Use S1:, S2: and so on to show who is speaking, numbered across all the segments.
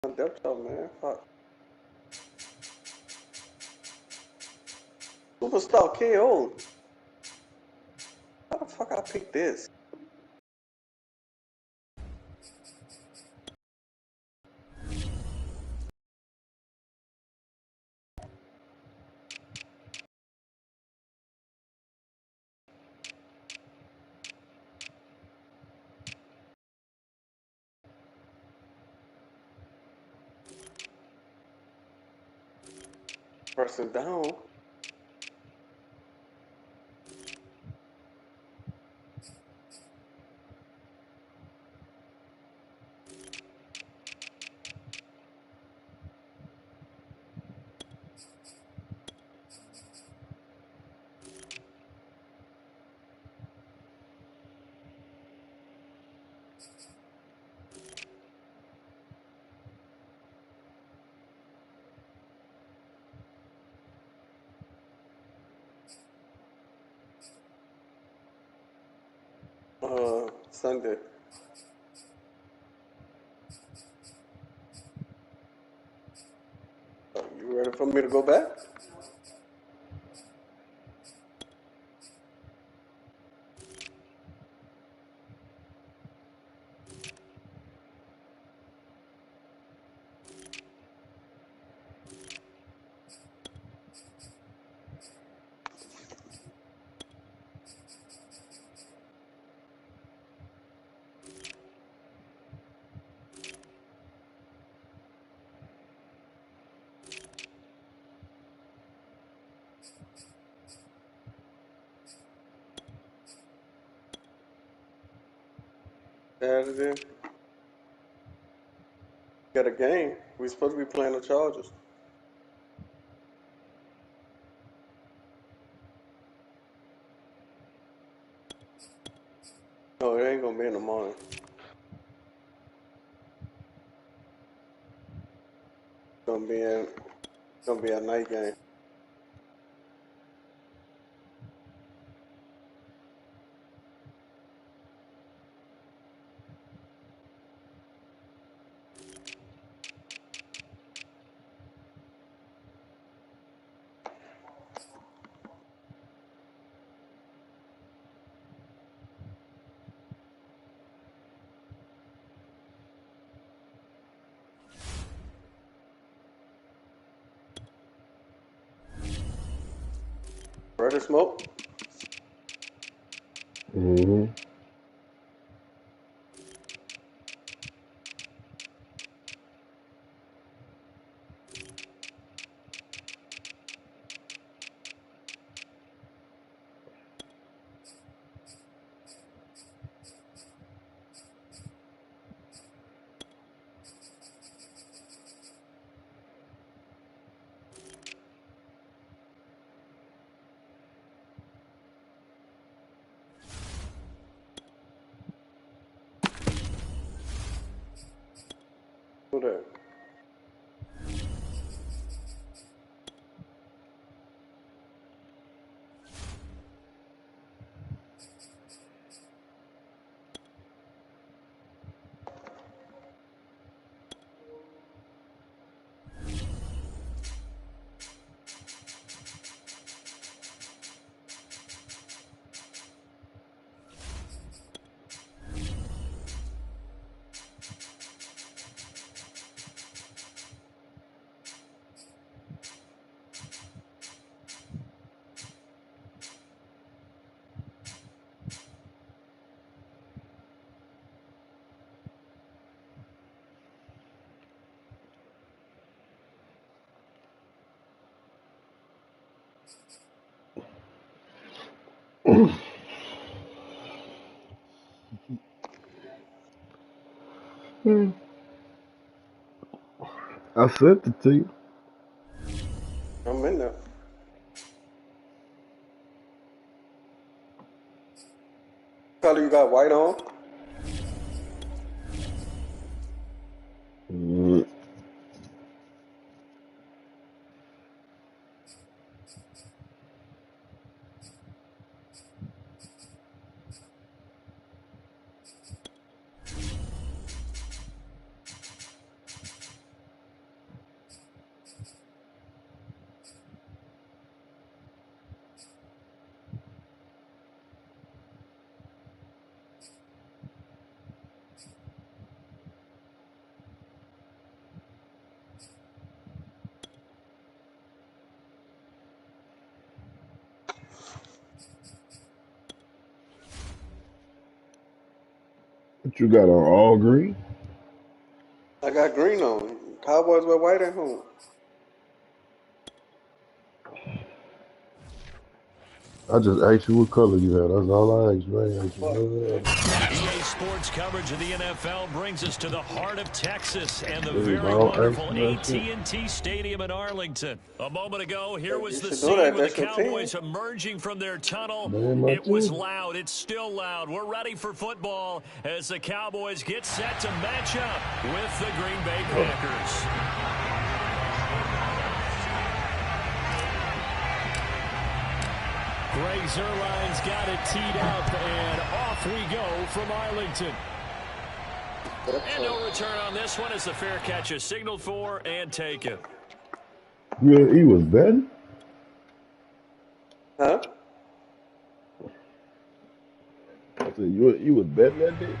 S1: Depth chart, man. Fuck. Superstar KO. How the fuck I picked this? First and down. Sunday. You ready for me to go back? Saturday. Got a game. We supposed to be playing the Chargers. No, it ain't gonna be in the morning. It's gonna be a night game. Ready to smoke?
S2: Mm-hmm.
S1: Who that?
S2: I sent it to you.
S1: I'm in there. Color you got white on?
S2: Mm, What you got on all green?
S1: I got green on. Cowboys wear white at home.
S2: I just asked you what color you had. That's all I asked you. I ain't asked you
S1: Fuck.
S2: none else.
S3: EA Sports coverage of the NFL brings us to the heart of Texas and the
S2: Dude, I
S3: very
S2: don't ask
S3: wonderful
S2: you that shit.
S3: AT&T Stadium in Arlington. A moment ago, here
S1: You
S3: was the
S1: should know
S3: scene
S1: that.
S3: with the
S1: That's your
S3: Cowboys
S1: team.
S3: emerging from their tunnel.
S2: Man, my
S3: It was
S2: team.
S3: loud. It's still loud. We're ready for football as the Cowboys get set to match up with the Green Bay Packers. Greg Zuerlein's got it teed up, and off we go from Arlington. And no return on this one as the fair catch is signaled for and taken.
S2: Yeah, he was betting?
S1: Huh?
S2: I said, you was betting that day?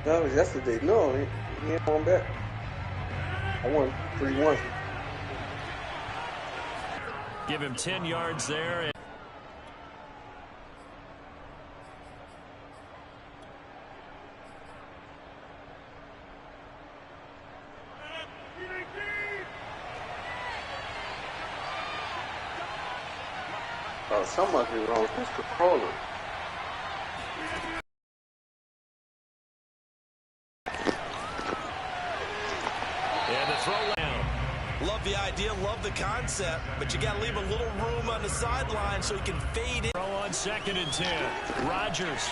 S1: That was yesterday. No, he ain't on back. I won 3-1.
S3: Give him 10 yards there.
S1: Oh, something must be wrong with this controller.
S3: And the throw down.
S4: Love the idea, love the concept, but you got to leave a little room on the sideline so he can fade in.
S3: Throw on 2nd and 10. Rodgers.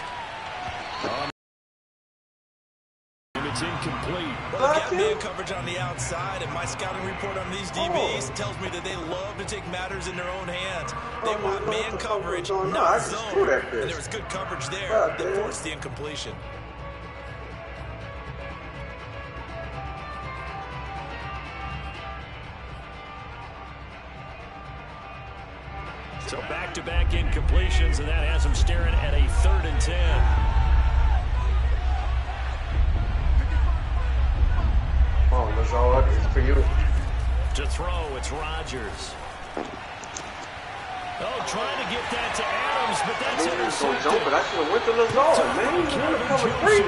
S3: It's incomplete.
S4: Well, they've got man coverage on the outside, and my scouting report on these DBs tells me that they love to take matters in their own hands. They want man coverage, not zone. And there was good coverage there that forced the incompletion.
S3: So back-to-back incompletions, and that has him staring at a 3rd and 10.
S1: Oh, Lazard, it's for you.
S3: To throw, it's Rodgers. Oh, trying to get that to Adams, but that's intercepted.
S1: But I should have went to Lazard, man. He's in the cover 3.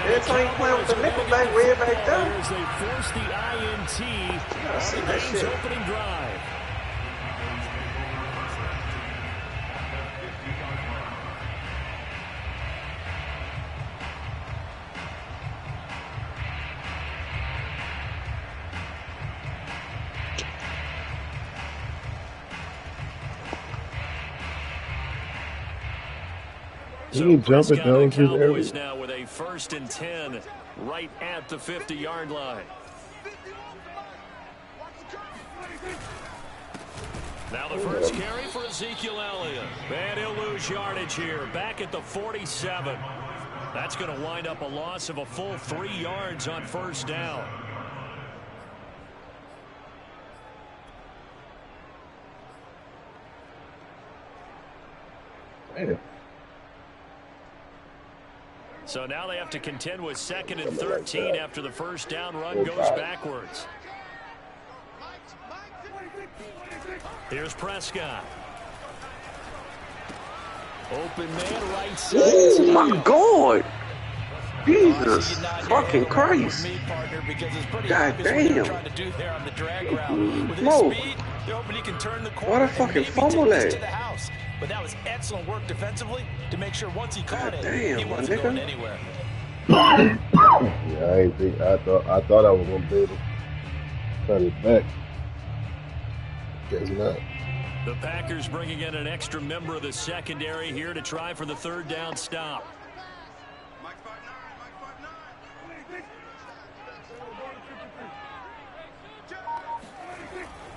S1: Every time he's playing with the nickel back, way back down.
S3: As they force the INT on the game's opening drive.
S2: He jumping down his area.
S3: Cowboys now with a 1st and 10 right at the 50-yard line. Now the first carry for Ezekiel Elliott. And he'll lose yardage here, back at the 47. That's going to wind up a loss of a full 3 yards on 1st down.
S2: Damn.
S3: So now they have to contend with 2nd and 13 after the 1st down run goes backwards. Here's Prescott. Open man right side.
S1: Oh, my God. Jesus fucking Christ. God damn. Smoke. What a fucking fumble that.
S4: But that was excellent work defensively to make sure once he caught it, he
S1: Damn,
S4: wasn't going anywhere.
S2: Yeah, I ain't think. I thought I was gonna be able to cut it back. Guess not.
S3: The Packers bringing in an extra member of the secondary here to try for the 3rd down stop.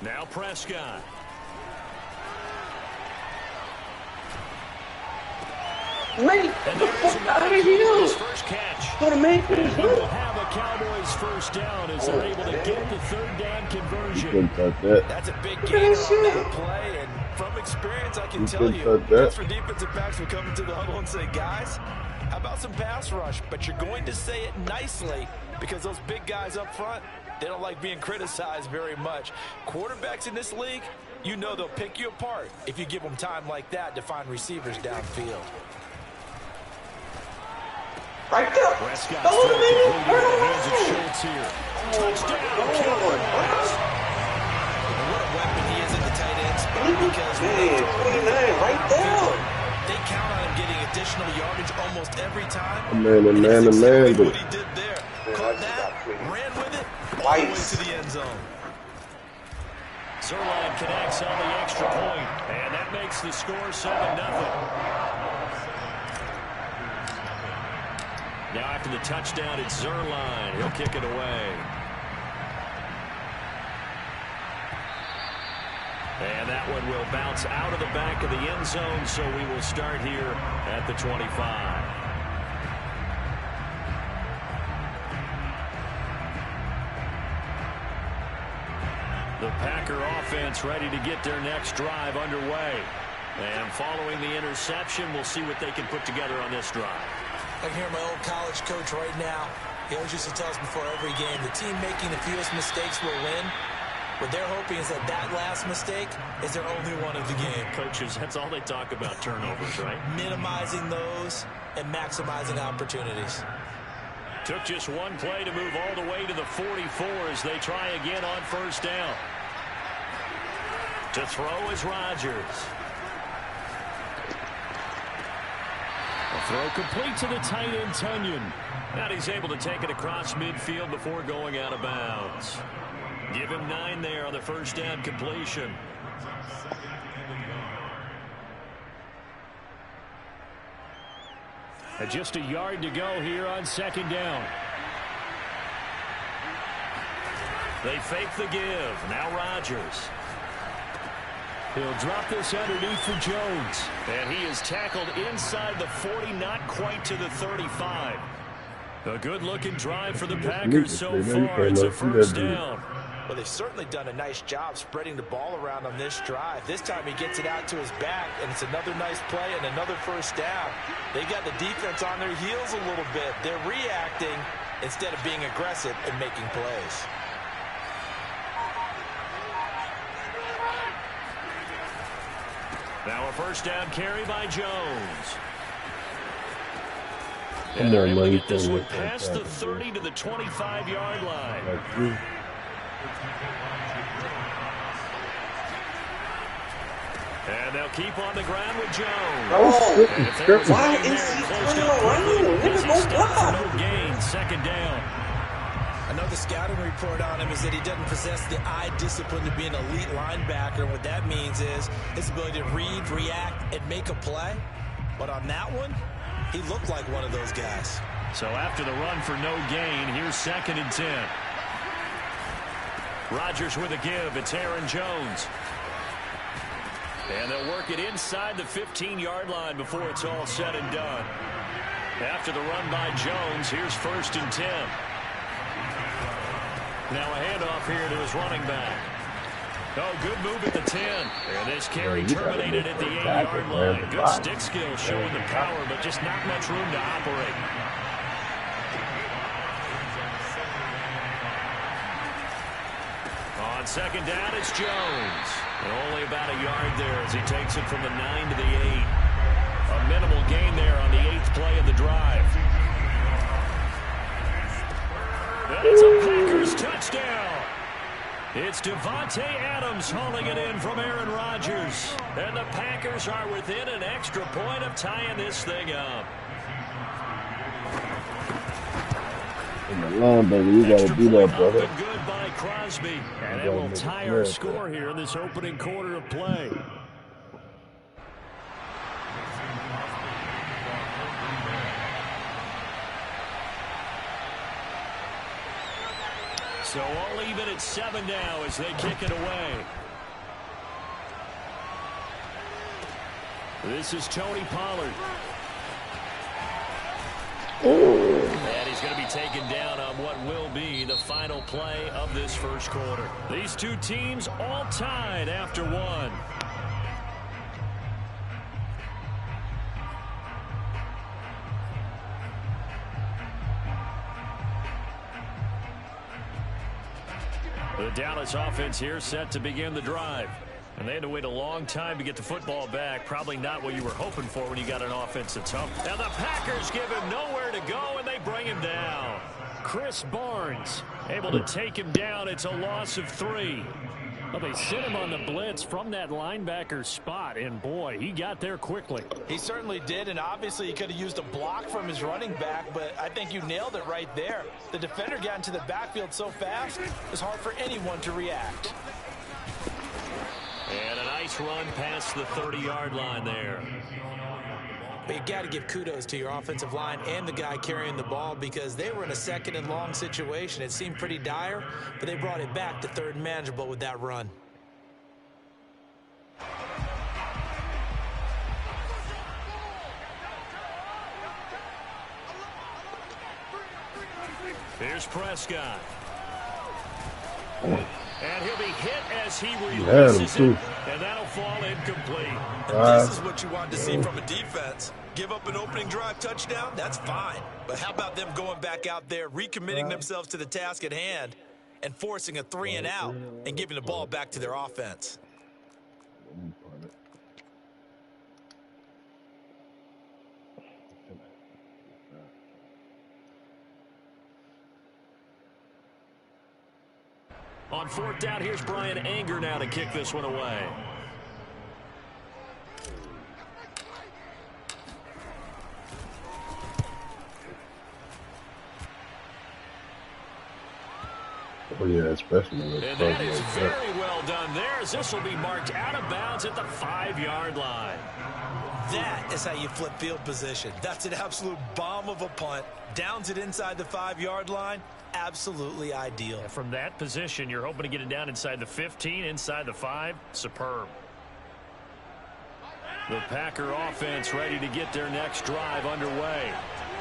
S3: Now Prescott.
S1: Man, get the fuck out of here.
S3: First catch.
S1: Go to make
S3: And
S1: this.
S3: he will have a Cowboys 1st down as they're able to get the 3rd down conversion.
S2: Couldn't touch that.
S4: That's a big gain on that play, and from experience, I can tell you, that's for defensive backs who come into the huddle and say, guys, how about some pass rush? But you're going to say it nicely because those big guys up front, they don't like being criticized very much. Quarterbacks in this league, you know they'll pick you apart if you give them time like that to find receivers downfield.
S1: Right there.
S3: Prescott's throw completed in the hands of Schultz here. Touchdown.
S4: What a weapon he is at the tight end spot because
S1: 29 right there.
S4: They count on him getting additional yardage almost every time.
S2: Man,
S4: Exactly what he did there. Caught that, ran with it, all the way to the end zone.
S3: Zerline connects on the extra point, and that makes the score 7-0. Now after the touchdown, it's Zerline. He'll kick it away. And that one will bounce out of the back of the end zone, so we will start here at the 25. The Packer offense ready to get their next drive underway. And following the interception, we'll see what they can put together on this drive.
S5: I can hear my old college coach right now. He always used to tell us before every game, the team making the fewest mistakes will win. What they're hoping is that that last mistake is their only one of the game.
S3: Coaches, that's all they talk about, turnovers, right?
S5: Minimizing those and maximizing opportunities.
S3: Took just one play to move all the way to the 44 as they try again on first down. To throw is Rodgers. A throw complete to the tight end, Tunyon. And he's able to take it across midfield before going out of bounds. Give him 9 there on the first down completion. And just a yard to go here on second down. They fake the give. Now Rodgers. He'll drop this underneath for Jones. And he is tackled inside the 40, not quite to the 35. A good-looking drive for the Packers so far. It's a first down.
S4: Well, they've certainly done a nice job spreading the ball around on this drive. This time he gets it out to his back, and it's another nice play and another first down. They got the defense on their heels a little bit. They're reacting instead of being aggressive and making plays.
S3: Now a first down carry by Jones.
S2: And
S3: And they're able to get this one past the 30 to the 25-yard line. And they'll keep on the ground with Jones.
S1: Oh, why is he turning around? Nigga, go block.
S3: No gain, second down.
S5: Another scouting report on him is that he doesn't possess the eye discipline to be an elite linebacker. And what that means is his ability to read, react, and make a play. But on that one, he looked like one of those guys.
S3: So after the run for no gain, here's 2nd and 10. Rodgers with a give. It's Aaron Jones. And they'll work it inside the 15-yard line before it's all said and done. After the run by Jones, here's 1st and 10. Now a handoff here to his running back. Oh, good move at the 10. And this carry terminated at the 8-yard line. Good stick skill showing the power, but just not much room to operate. On second down, it's Jones. And only about a yard there as he takes it from the 9 to the 8. A minimal gain there on the 8th play of the drive. And it's a Packers touchdown. It's Devontae Adams hauling it in from Aaron Rodgers. And the Packers are within an extra point of tying this thing up.
S2: In the line, baby, you gotta do that, brother.
S3: Good by Crosby. And it will tie our score here in this opening quarter of play. So all even at 7 now as they kick it away. This is Tony Pollard. And he's going to be taken down on what will be the final play of this first quarter. These two teams all tied after one. The Dallas offense here set to begin the drive. And they had to wait a long time to get the football back. Probably not what you were hoping for when you got an offense that's up. And the Packers give him nowhere to go, and they bring him down. Chris Barnes able to take him down. It's a loss of 3. Well, they sent him on the blitz from that linebacker spot, and boy, he got there quickly.
S5: He certainly did, and obviously he could have used a block from his running back, but I think you nailed it right there. The defender got into the backfield so fast, it was hard for anyone to react.
S3: And a nice run past the 30-yard line there.
S5: But you got to give kudos to your offensive line and the guy carrying the ball because they were in a 2nd and long situation. It seemed pretty dire, but they brought it back to 3rd and manageable with that run.
S3: Here's Prescott. And he'll be hit as he releases it, and that'll fall incomplete.
S4: This is what you want to see from a defense. Give up an opening drive touchdown, that's fine. But how about them going back out there, recommitting themselves to the task at hand, and forcing a 3 and out, and giving the ball back to their offense?
S3: On 4th down, here's Brian Anger now to kick this one away.
S2: Oh, yeah, especially.
S3: And that is very well done there, as this will be marked out of bounds at the 5-yard line.
S5: That is how you flip field position. That's an absolute bomb of a punt. Downs it inside the 5-yard line. Absolutely ideal.
S3: And from that position, you're hoping to get it down inside the 15, inside the 5. Superb. The Packer offense ready to get their next drive underway.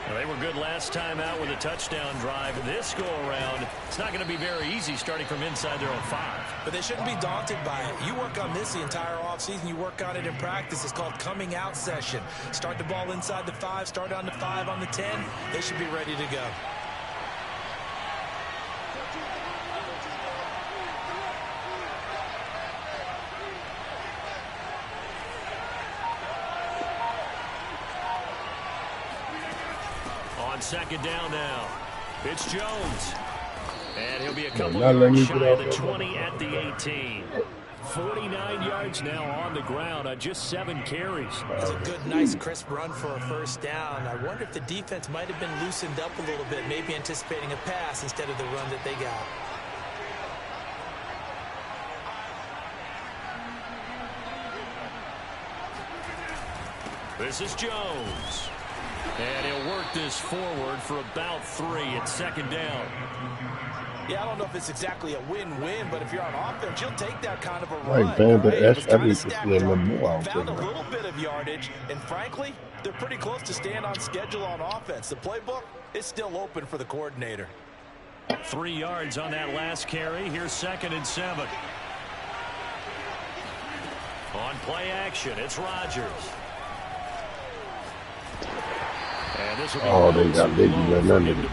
S3: Well, they were good last time out with a touchdown drive. This go-around, it's not going to be very easy starting from inside their own 5.
S5: But they shouldn't be daunted by it. You work on this the entire offseason. You work on it in practice. It's called coming out session. Start the ball inside the 5, start on the 5, on the 10. They should be ready to go.
S3: On 2nd down now, it's Jones. And he'll be a couple
S2: Not letting
S3: yards
S2: you
S3: shy
S2: get
S3: of the
S2: off
S3: 20 at the 18. 49 yards now on the ground on just 7 carries.
S5: It's a good, nice, crisp run for a 1st down. I wonder if the defense might have been loosened up a little bit, maybe anticipating a pass instead of the run that they got.
S3: This is Jones. And he'll work this forward for about 3 at 2nd down.
S5: Yeah, I don't know if it's exactly a win-win, but if you're on offense, you'll take that kind of a
S2: Right,
S5: run.
S2: man, but
S5: Right?
S2: that's
S5: It was kinda
S2: everything.
S5: stacked
S2: Yeah, no
S5: up,
S2: more, I don't
S5: found a
S2: think.
S5: little bit of yardage, and frankly, they're pretty close to staying on schedule on offense. The playbook is still open for the coordinator.
S3: 3 yards on that last carry. Here's 2nd and 7. On play action, it's Rodgers. And this will be
S2: they got nothing to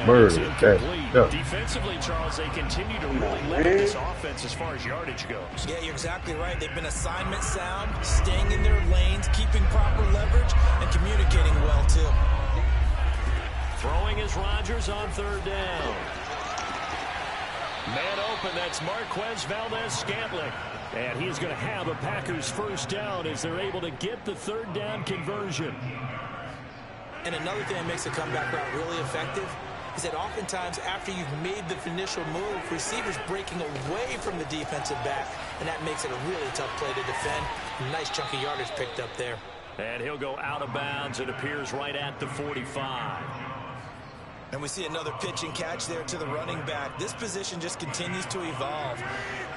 S2: burn it. Yeah.
S3: Defensively, Charles, they continue to really limit this offense as far as yardage goes.
S5: Yeah, you're exactly right. They've been assignment sound, staying in their lanes, keeping proper leverage, and communicating well, too.
S3: Throwing is Rodgers on 3rd down. Man open, that's Marquez Valdez-Scantling. And he's going to have a Packers 1st down as they're able to get the 3rd down conversion.
S5: And another thing that makes a comeback route really effective is that oftentimes after you've made the initial move, receivers breaking away from the defensive back, and that makes it a really tough play to defend. Nice chunk of yardage picked up there.
S3: And he'll go out of bounds. It appears right at the 45.
S5: And we see another pitch and catch there to the running back. This position just continues to evolve.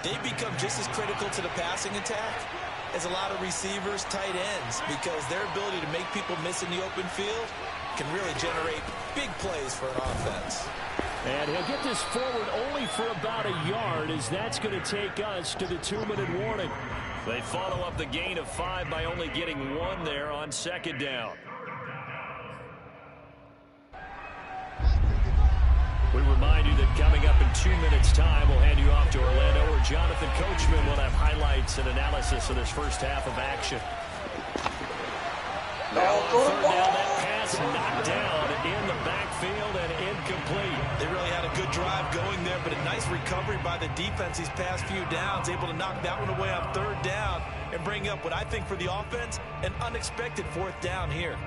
S5: They become just as critical to the passing attack as a lot of receivers, tight ends, because their ability to make people miss in the open field can really generate big plays for an offense.
S3: And he'll get this forward only for about a yard, as that's going to take us to the 2-minute warning. They follow up the gain of 5 by only getting 1 there on 2nd down. We remind you that coming up in 2 minutes' time, we'll hand you off to Orlando, where Jonathan Coachman will have highlights and analysis of this first half of action. Now on third down, that pass knocked down in the backfield and incomplete.
S5: They really had a good drive going there, but a nice recovery by the defense these past few downs, able to knock that one away on third down and bring up what I think for the offense, an unexpected fourth down here.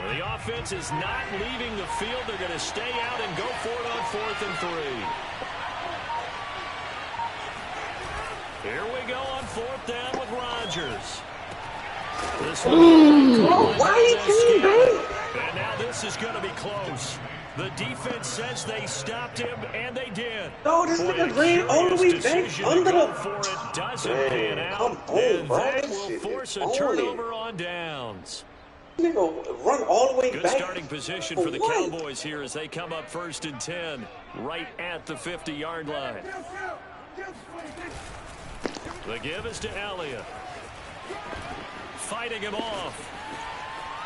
S3: The offense is not leaving the field. They're going to stay out and go for it on 4th and 3. Here we go on 4th down with Rodgers. This
S1: Why he came back?
S3: And now this is going to be close. The defense says they stopped him, and they did.
S1: No, this nigga ran all the way back under the...
S3: For it doesn't pan out, and that will force a turnover on downs.
S1: Nigga run all the way
S3: Good
S1: back.
S3: Good starting position for the Cowboys here as they come up 1st and 10, right at the 50-yard line. The give is to Elliott. Fighting him off.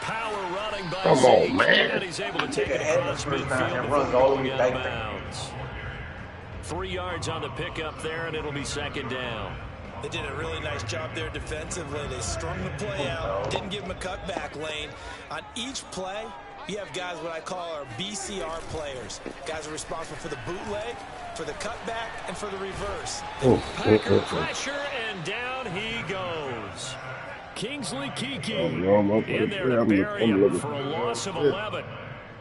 S3: Power running by
S2: Come on, man.
S3: And he's able to take it across midfield and runs all the way out of bounds. 3 yards on the pickup there, and it'll be 2nd down.
S5: They did a really nice job there defensively. They strung the play out, didn't give him a cutback lane. On each play, you have guys what I call our BCR players. Guys are responsible for the bootleg, for the cutback, and for the reverse.
S3: Packer pressure, and down he goes. Kingsley Kiki in there to bury him for a loss of 11.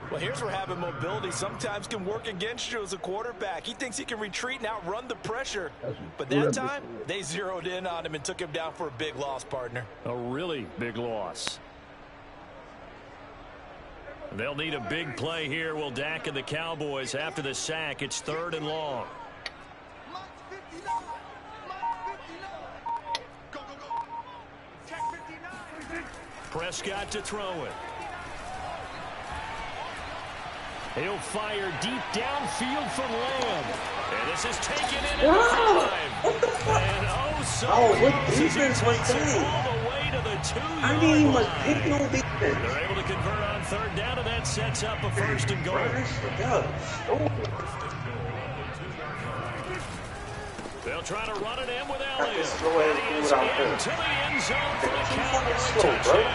S5: Well, here's where having mobility sometimes can work against you as a quarterback. He thinks he can retreat and outrun the pressure. But that time, they zeroed in on him and took him down for a big loss, partner.
S3: A really big loss. They'll need a big play here. Will Dak and the Cowboys after the sack. It's 3rd and long. Prescott to throw it. He'll fire deep downfield from Lamb. And this is taken in at 5. And
S1: what defense was that?
S3: All the way to the 2-yard
S1: I didn't even
S3: line.
S1: pick no defense.
S3: They're able to convert on 3rd down, and that sets up a 1st and goal. They'll try to run it in with Elliott. And he's into the end zone for the Cowboys touchdown.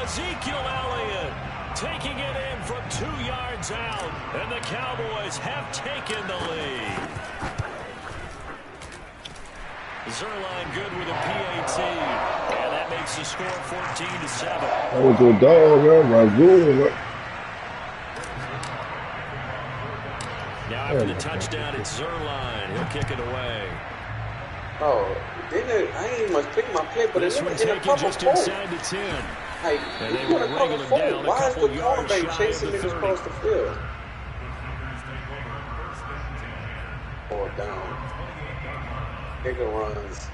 S3: Ezekiel Elliott taking it in from 2 yards out, and the Cowboys have taken the lead. Zerline good with a PAT, and that makes the score 14-7.
S2: That was a dog, man.
S3: Now after the touchdown, it's Zerline. He'll kick it away.
S1: Oh, I ain't much pick my pick, but
S3: this one taken just inside the 10.
S1: Like,
S3: and they will wrangle him down
S1: why
S3: a
S1: is the
S3: couple yards
S1: cornerback
S3: shy
S1: chasing
S3: of the
S1: niggas
S3: 30.
S1: across the field? Or down. Nigga runs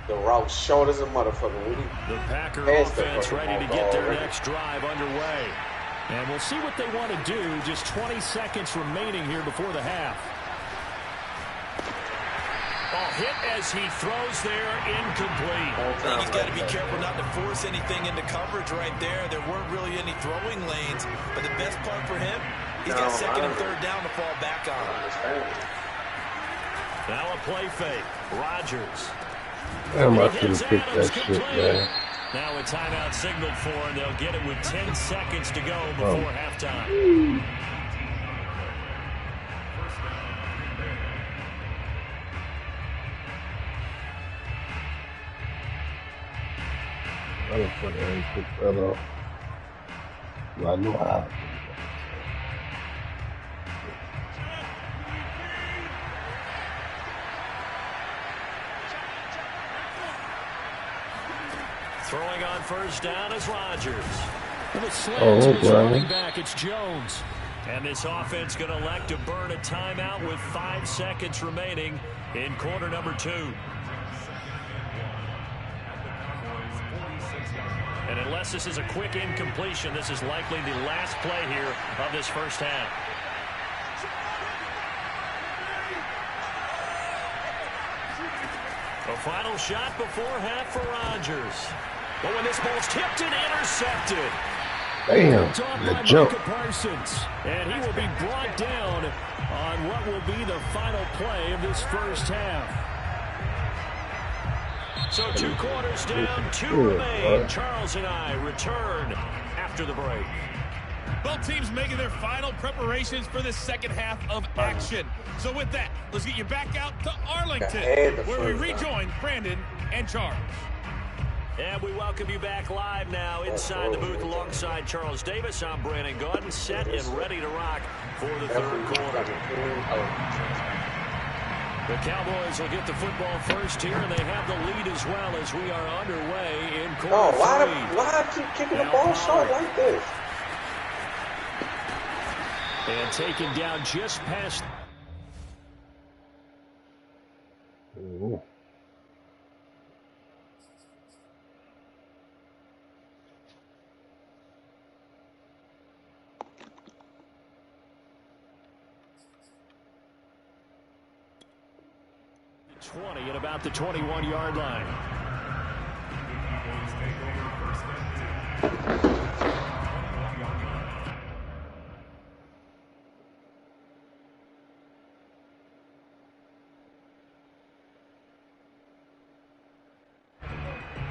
S1: the route short as a motherfucker.
S3: The Packer offense ready to get their next drive underway. And we'll see what they want to do. Just 20 seconds remaining here before the half. Hit as he throws there, incomplete.
S5: He's got to be careful not to force anything into coverage right there. There weren't really any throwing lanes, but the best part for him, he's got 2nd and 3rd down to fall back on.
S3: Now a play fake. Rodgers.
S2: Damn, I should have picked that shit, man.
S3: Now a timeout signaled for, and they'll get it with 10 seconds to go before halftime.
S2: I don't put that up. I know how.
S3: Throwing on 1st down is Rodgers. And the slants is running back. It's Jones. And this offense going to elect to burn a timeout with 5 seconds remaining in quarter number 2. And unless this is a quick incompletion, this is likely the last play here of this first half. final shot before half for Rodgers. But when this ball's tipped and intercepted.
S2: Damn, that jump.
S3: Parsons, and he will be brought down on what will be the final play of this first half. So 2 quarters down, 2 remain. Charles and I return after the break.
S6: Both teams making their final preparations for the second half of action. So with that, let's get you back out to Arlington, where we rejoin Brandon and Charles.
S3: And we welcome you back live now inside the booth alongside Charles Davis. I'm Brandon Gaudin, set and ready to rock for the third quarter. The Cowboys will get the football first here, and they have the lead as well as we are underway in quarter three.
S1: Why I keep kicking the ball short like this?
S3: And taken down just past.
S2: Ooh.
S3: At about the 21-yard line.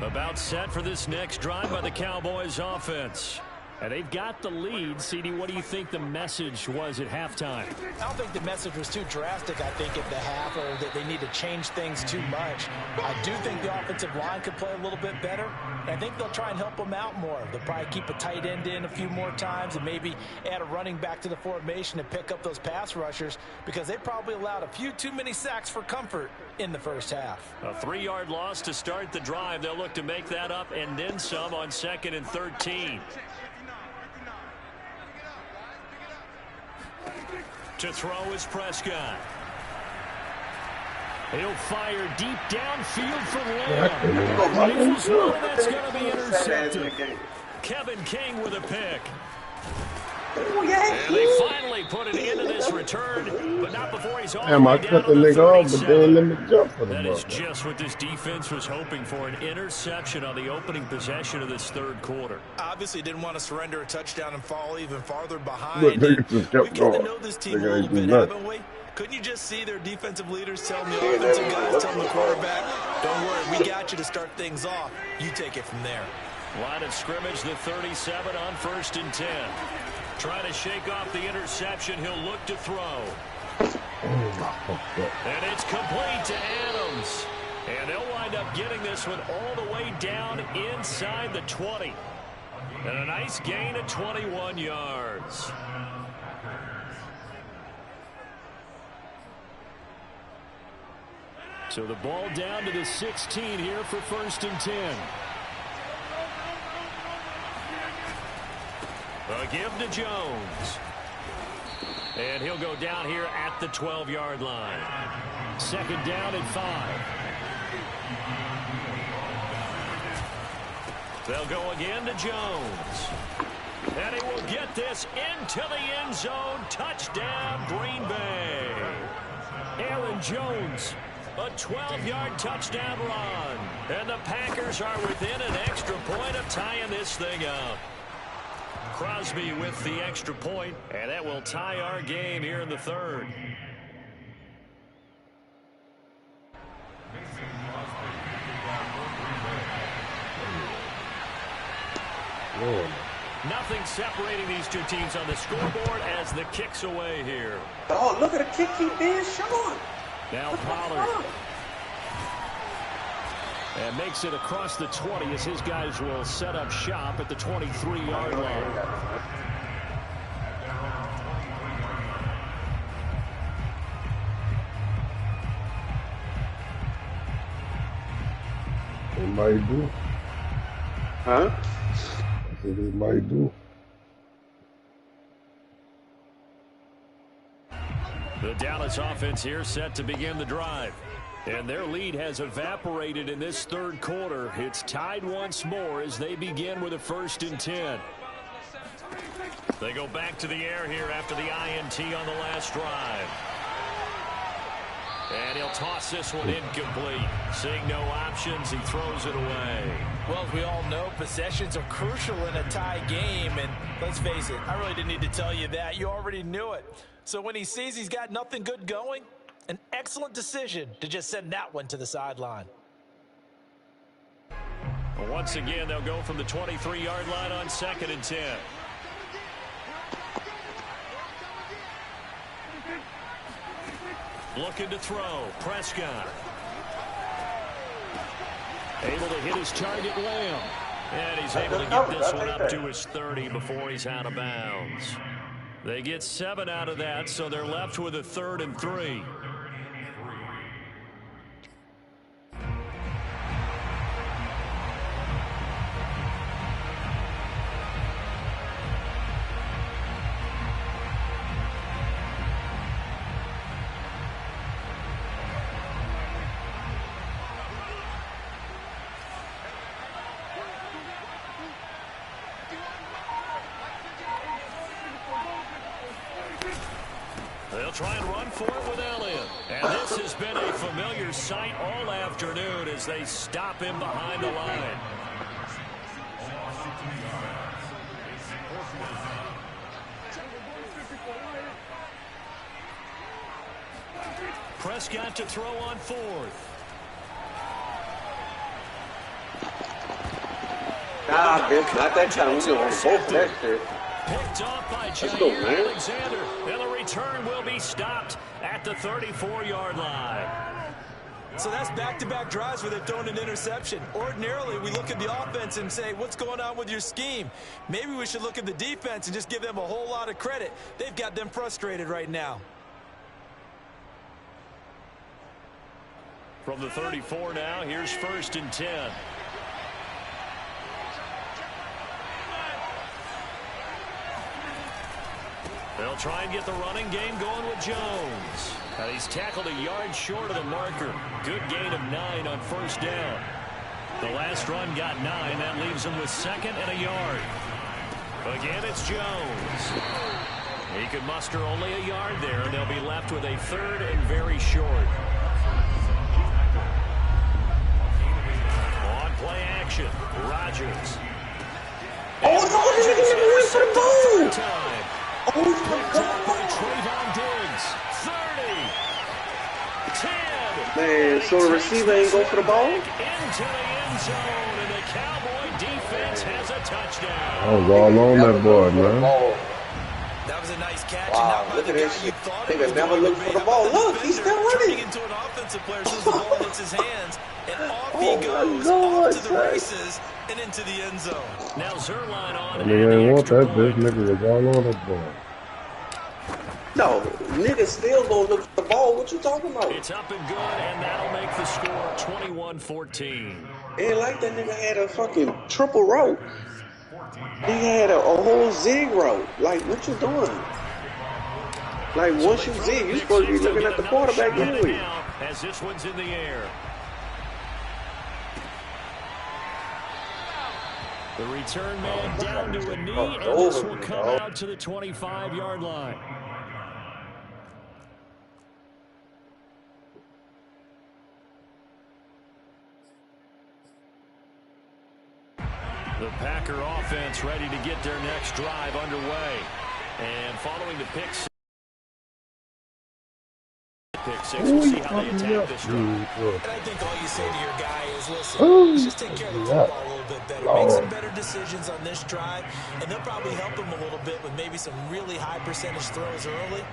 S3: About set for this next drive by the Cowboys offense. And they've got the lead. CD, what do you think the message was at halftime?
S5: I don't think the message was too drastic, I think, at the half, or that they need to change things too much. I do think the offensive line could play a little bit better. And I think they'll try and help them out more. They'll probably keep a tight end in a few more times and maybe add a running back to the formation and pick up those pass rushers, because they probably allowed a few too many sacks for comfort in the first half.
S3: A 3-yard loss to start the drive. They'll look to make that up and then some on 2nd and 13. To throw is Prescott. He'll fire deep downfield for Lamb. That's going to be intercepted. Kevin King with a pick.
S1: Oh, yeah.
S3: And they finally put it into this return, but not before he's all
S2: Damn, I cut the nigga off, but then let me jump for the
S3: That
S2: ball.
S3: is just what this defense was hoping for, an interception on the opening possession of this third quarter.
S5: Obviously didn't want to surrender a touchdown and fall even farther behind.
S2: Look, they just kept
S5: We
S2: going.
S5: get to know this team a little bit, haven't we? Couldn't you just see their defensive leaders telling the offensive guys, telling the quarterback, don't worry, we got you to start things off. You take it from there.
S3: Line of scrimmage, the 37 on 1st and 10. Trying to shake off the interception. He'll look to throw. And it's complete to Adams. And they'll wind up getting this one all the way down inside the 20. And a nice gain of 21 yards. So the ball down to the 16 here for 1st and 10. A give to Jones. And he'll go down here at the 12-yard line. 2nd down and 5. They'll go again to Jones. And he will get this into the end zone. Touchdown, Green Bay. Aaron Jones, a 12-yard touchdown run. And the Packers are within an extra point of tying this thing up. Crosby with the extra point, and that will tie our game here in the third. Nothing separating these two teams on the scoreboard as the kick's away here.
S1: Oh, look at the kick he did, Sean.
S3: Now Pollard. And makes it across the 20 as his guys will set up shop at the 23-yard line.
S2: They might do.
S1: Huh?
S2: I said they might do.
S3: The Dallas offense here set to begin the drive. And their lead has evaporated in this third quarter. It's tied once more as they begin with a 1st and 10. They go back to the air here after the INT on the last drive. And he'll toss this one incomplete. Seeing no options, he throws it away.
S5: Well, as we all know, possessions are crucial in a tie game. And let's face it, I really didn't need to tell you that. You already knew it. So when he sees he's got nothing good going, an excellent decision to just send that one to the sideline.
S3: Once again, they'll go from the 23-yard line on 2nd and 10. Looking to throw. Prescott. Able to hit his target, Lamb. And he's able to get this one up to his 30 before he's out of bounds. They get 7 out of that, so they're left with a 3rd and 3. They'll try and run for it with Elliott. And this has been a familiar sight all afternoon as they stop him behind the line. Prescott to throw on 4th.
S1: Nah, bitch, not that time. We're going to both that shit.
S3: Picked off by
S1: Jair
S3: Alexander. And the return will be stopped at the 34-yard line.
S5: So that's back-to-back drives where they've thrown an interception. Ordinarily, we look at the offense and say, what's going on with your scheme? Maybe we should look at the defense and just give them a whole lot of credit. They've got them frustrated right now.
S3: From the 34 now, here's 1st and 10. They'll try and get the running game going with Jones. He's tackled a yard short of the marker. Good gain of 9 on 1st down. The last run got 9. That leaves him with 2nd and a yard. Again, it's Jones. He could muster only a yard there, and they'll be left with a 3rd and very short. On play action, Rodgers.
S1: Oh, no, he's
S3: time. Oh, picked up by Trayvon Diggs. 30. 10.
S1: Man, so the receiver ain't go for the ball?
S3: Into the end zone, and the Cowboy defense has a touchdown.
S2: I was all on that board, man.
S5: That was a nice catch.
S1: Wow,
S5: and
S1: look
S5: the
S1: at
S5: guy
S1: this.
S5: you thought
S1: They
S5: it was
S1: never
S5: going
S1: look
S5: to
S1: for
S5: be.
S1: the ball.
S5: How about
S1: Look, he's still
S5: defender
S1: running.
S5: turning into an offensive player as soon as the ball hits his hands, and off he
S1: Oh,
S5: goes,
S1: my God,
S5: off to the
S1: son.
S5: races and into the end zone.
S3: Now Zerline on.
S2: Nigga ain't want that bitch. Nigga was all on that board.
S1: No, niggas still gonna look for the ball. What you talking about?
S3: It's up and good, and that'll make the score 21-14.
S1: Ain't like that nigga had a fucking triple route. He had a whole zig route. Like, what you doing? Like, once you zig, you supposed to be looking at the quarterback anyway.
S3: As this one's in the air. The return man down to a knee, and this will come out to the 25-yard line. The Packer offense ready to get their next drive underway. And following the pick six, we'll see how they attack this drive.
S5: And I think all you say to your guy is, listen, let's just take care of the football a little bit better. Make some better decisions on this drive, and they'll probably help him a little bit with maybe some really high percentage throws early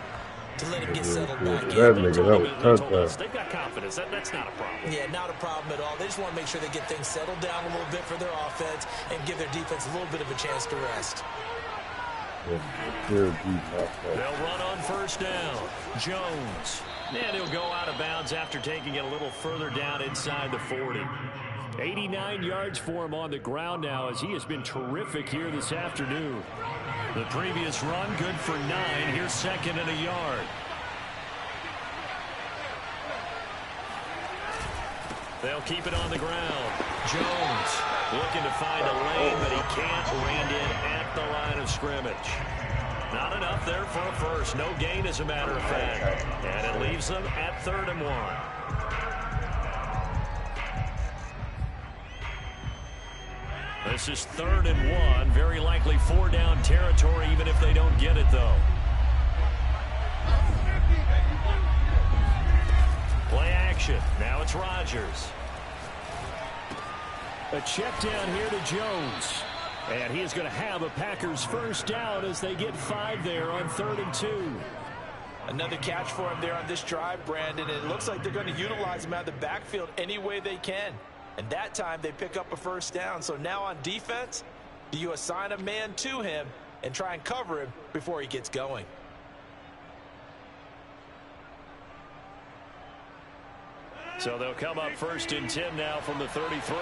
S5: to let him get settled back in.
S2: That nigga, that was touchdown.
S3: They've got confidence. That's not a problem.
S5: Yeah, not a problem at all. They just want to make sure they get things settled down a little bit for their offense and give their defense a little bit of a chance to rest.
S3: They'll run on 1st down. Jones. And he'll go out of bounds after taking it a little further down inside the 40. 89 yards for him on the ground now as he has been terrific here this afternoon. The previous run, good for 9. Here's 2nd and a yard. They'll keep it on the ground. Jones looking to find a lane, but he can't. Ran in at the line of scrimmage. Not enough there for a first. No gain, as a matter of fact. And it leaves them at 3rd and 1. This is 3rd and 1. Very likely 4-down territory, even if they don't get it, though. Play action. Now it's Rodgers. A check down here to Jones. And he is going to have a Packers first down as they get 5 there on 3rd and 2.
S5: Another catch for him there on this drive, Brandon. It looks like they're going to utilize him out of the backfield any way they can. And that time they pick up a first down. So now on defense, do you assign a man to him and try and cover him before he gets going?
S3: So they'll come up 1st and 10 now from the 33.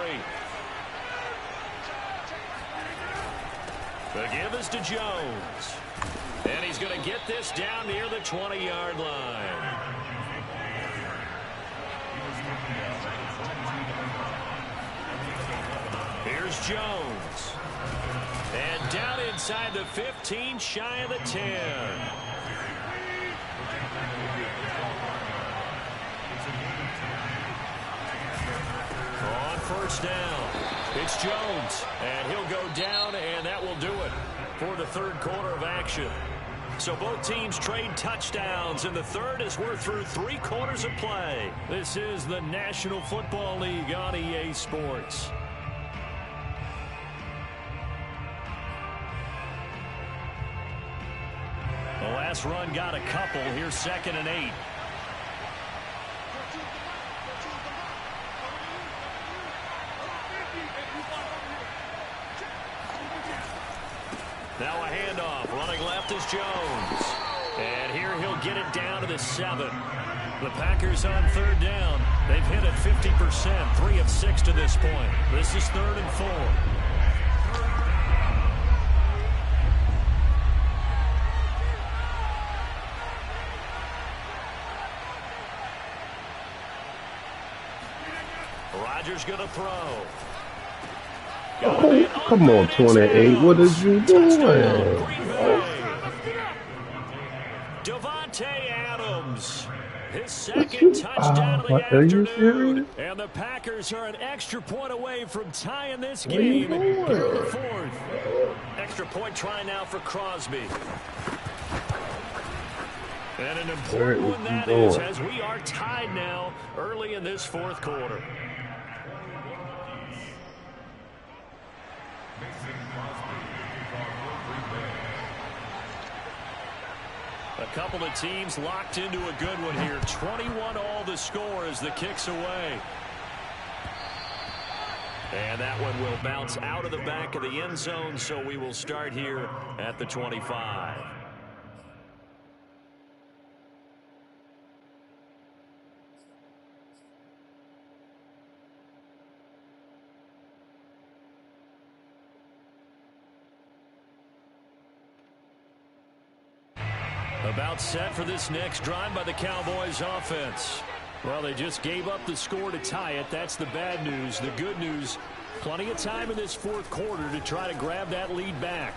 S3: The give is to Jones. And he's going to get this down near the 20-yard line. Here's Jones. And down inside the 15, shy of the 10. On first down, it's Jones. And he'll go down, and that will do it for the 3rd quarter of action. So both teams trade touchdowns in the 3rd as we're through 3 quarters of play. This is the National Football League on EA Sports. The last run got a couple. Here's 2nd and 8. Now a handoff. Running left is Jones. And here he'll get it down to the 7. The Packers on 3rd down. They've hit it 50%, 3 of 6 to this point. This is 3rd and 4. Rodgers going to throw.
S2: Oh, come on, 28. What is you doing?
S3: Devontae Adams. His 2nd touchdown of the afternoon. And the Packers are an extra point away from tying this game. Here in the 4th. Extra point try now for Crosby. And an important one that is, as we are tied now early in this 4th quarter. A couple of teams locked into a good one here. 21 all the score as the kick's away. And that one will bounce out of the back of the end zone, so we will start here at the 25. About set for this next drive by the Cowboys offense. Well, they just gave up the score to tie it. That's the bad news. The good news, plenty of time in this 4th quarter to try to grab that lead back.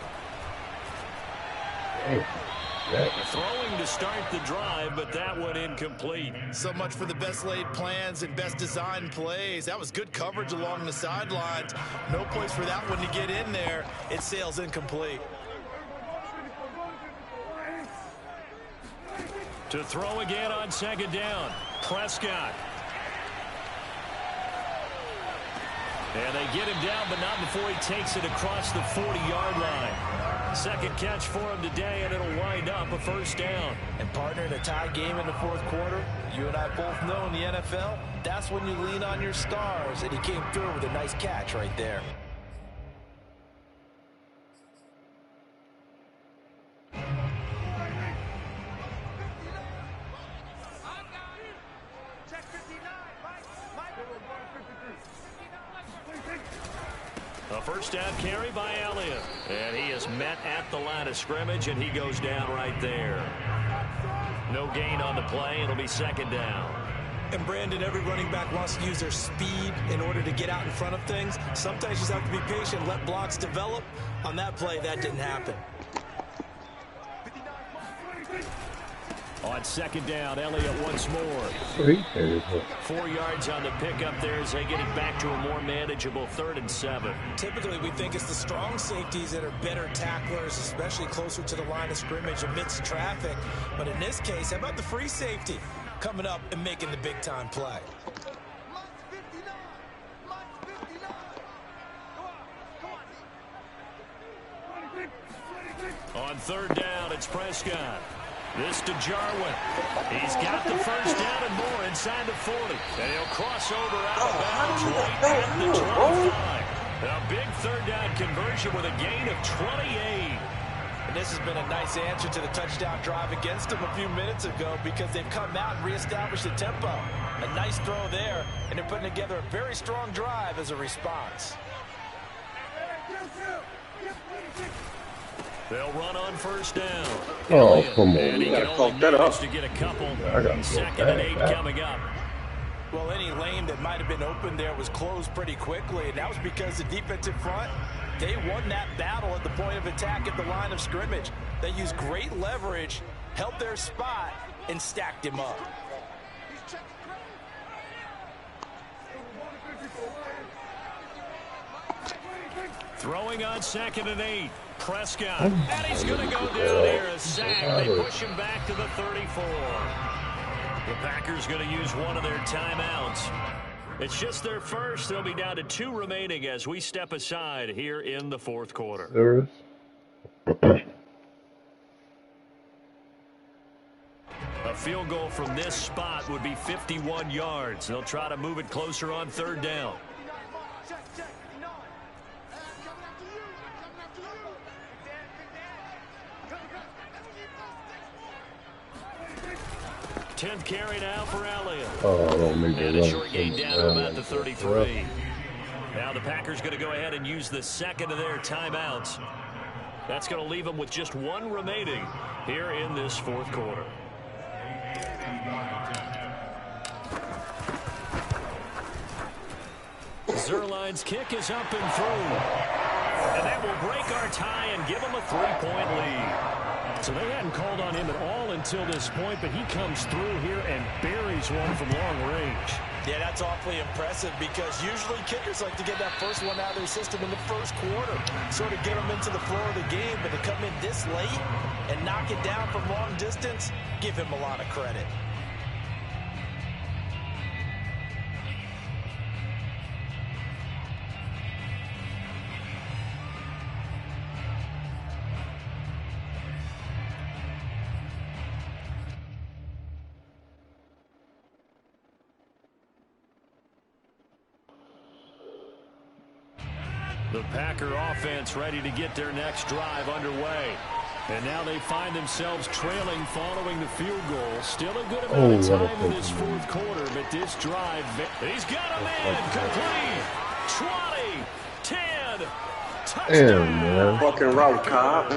S3: Throwing to start the drive, but that one incomplete.
S5: So much for the best laid plans and best designed plays. That was good coverage along the sidelines. No place for that one to get in there. It sails incomplete.
S3: To throw again on 2nd down. Prescott. And they get him down, but not before he takes it across the 40-yard line. 2nd catch for him today, and it'll wind up a first down.
S5: And partner, in a tie game in the 4th quarter, you and I both know in the NFL, that's when you lean on your stars. And he came through with a nice catch right there.
S3: A first down carry by Elliott. And he is met at the line of scrimmage, and he goes down right there. No gain on the play. It'll be 2nd down.
S5: And Brandon, every running back wants to use their speed in order to get out in front of things. Sometimes you just have to be patient, let blocks develop. On that play, that didn't happen.
S3: On second down, Elliott once more. 4 yards on the pickup there as they get it back to a more manageable 3rd and 7.
S5: Typically, we think it's the strong safeties that are better tacklers, especially closer to the line of scrimmage amidst traffic. But in this case, how about the free safety coming up and making the big-time play?
S3: On 3rd down, it's Prescott. This to Jarwin. He's got the first down and more inside the 40. And he'll cross over out of bounds right at the 25. A big 3rd down conversion with a gain of 28.
S5: And this has been a nice answer to the touchdown drive against them a few minutes ago because they've come out and reestablished the tempo. A nice throw there, and they're putting together a very strong drive as a response.
S3: They'll run on 1st down.
S2: Oh, come on.
S3: And he can only manage to get a couple. 2nd and 8 coming up.
S5: Well, any lane that might have been open there was closed pretty quickly, and that was because the defensive front, they won that battle at the point of attack at the line of scrimmage. They used great leverage, held their spot, and stacked him up.
S3: Throwing on 2nd and 8. Prescott. And he's going to go down here. A sack. They push him back to the 34. The Packers going to use one of their timeouts. It's just their first. They'll be down to 2 remaining as we step aside here in the 4th quarter. A field goal from this spot would be 51 yards. They'll try to move it closer on 3rd down. 10th carry now for Elliott. And a short gain down to about the 33. Now the Packers going to go ahead and use the 2nd of their timeouts. That's going to leave them with just 1 remaining here in this 4th quarter. Zerline's kick is up and through. And that will break our tie and give them a 3-point lead. So they hadn't called on him at all until this point, but he comes through here and buries one from long range.
S5: Yeah, that's awfully impressive because usually kickers like to get that first one out of their system in the 1st quarter, sort of get them into the flow of the game, but to come in this late and knock it down from long distance, give him a lot of credit.
S3: The Packer offense ready to get their next drive underway. And now they find themselves trailing following the field goal. Still a good amount of time in this 4th quarter, but this drive, he's got a man complete. 20, 10, touchdown.
S1: Fucking route, Cobb.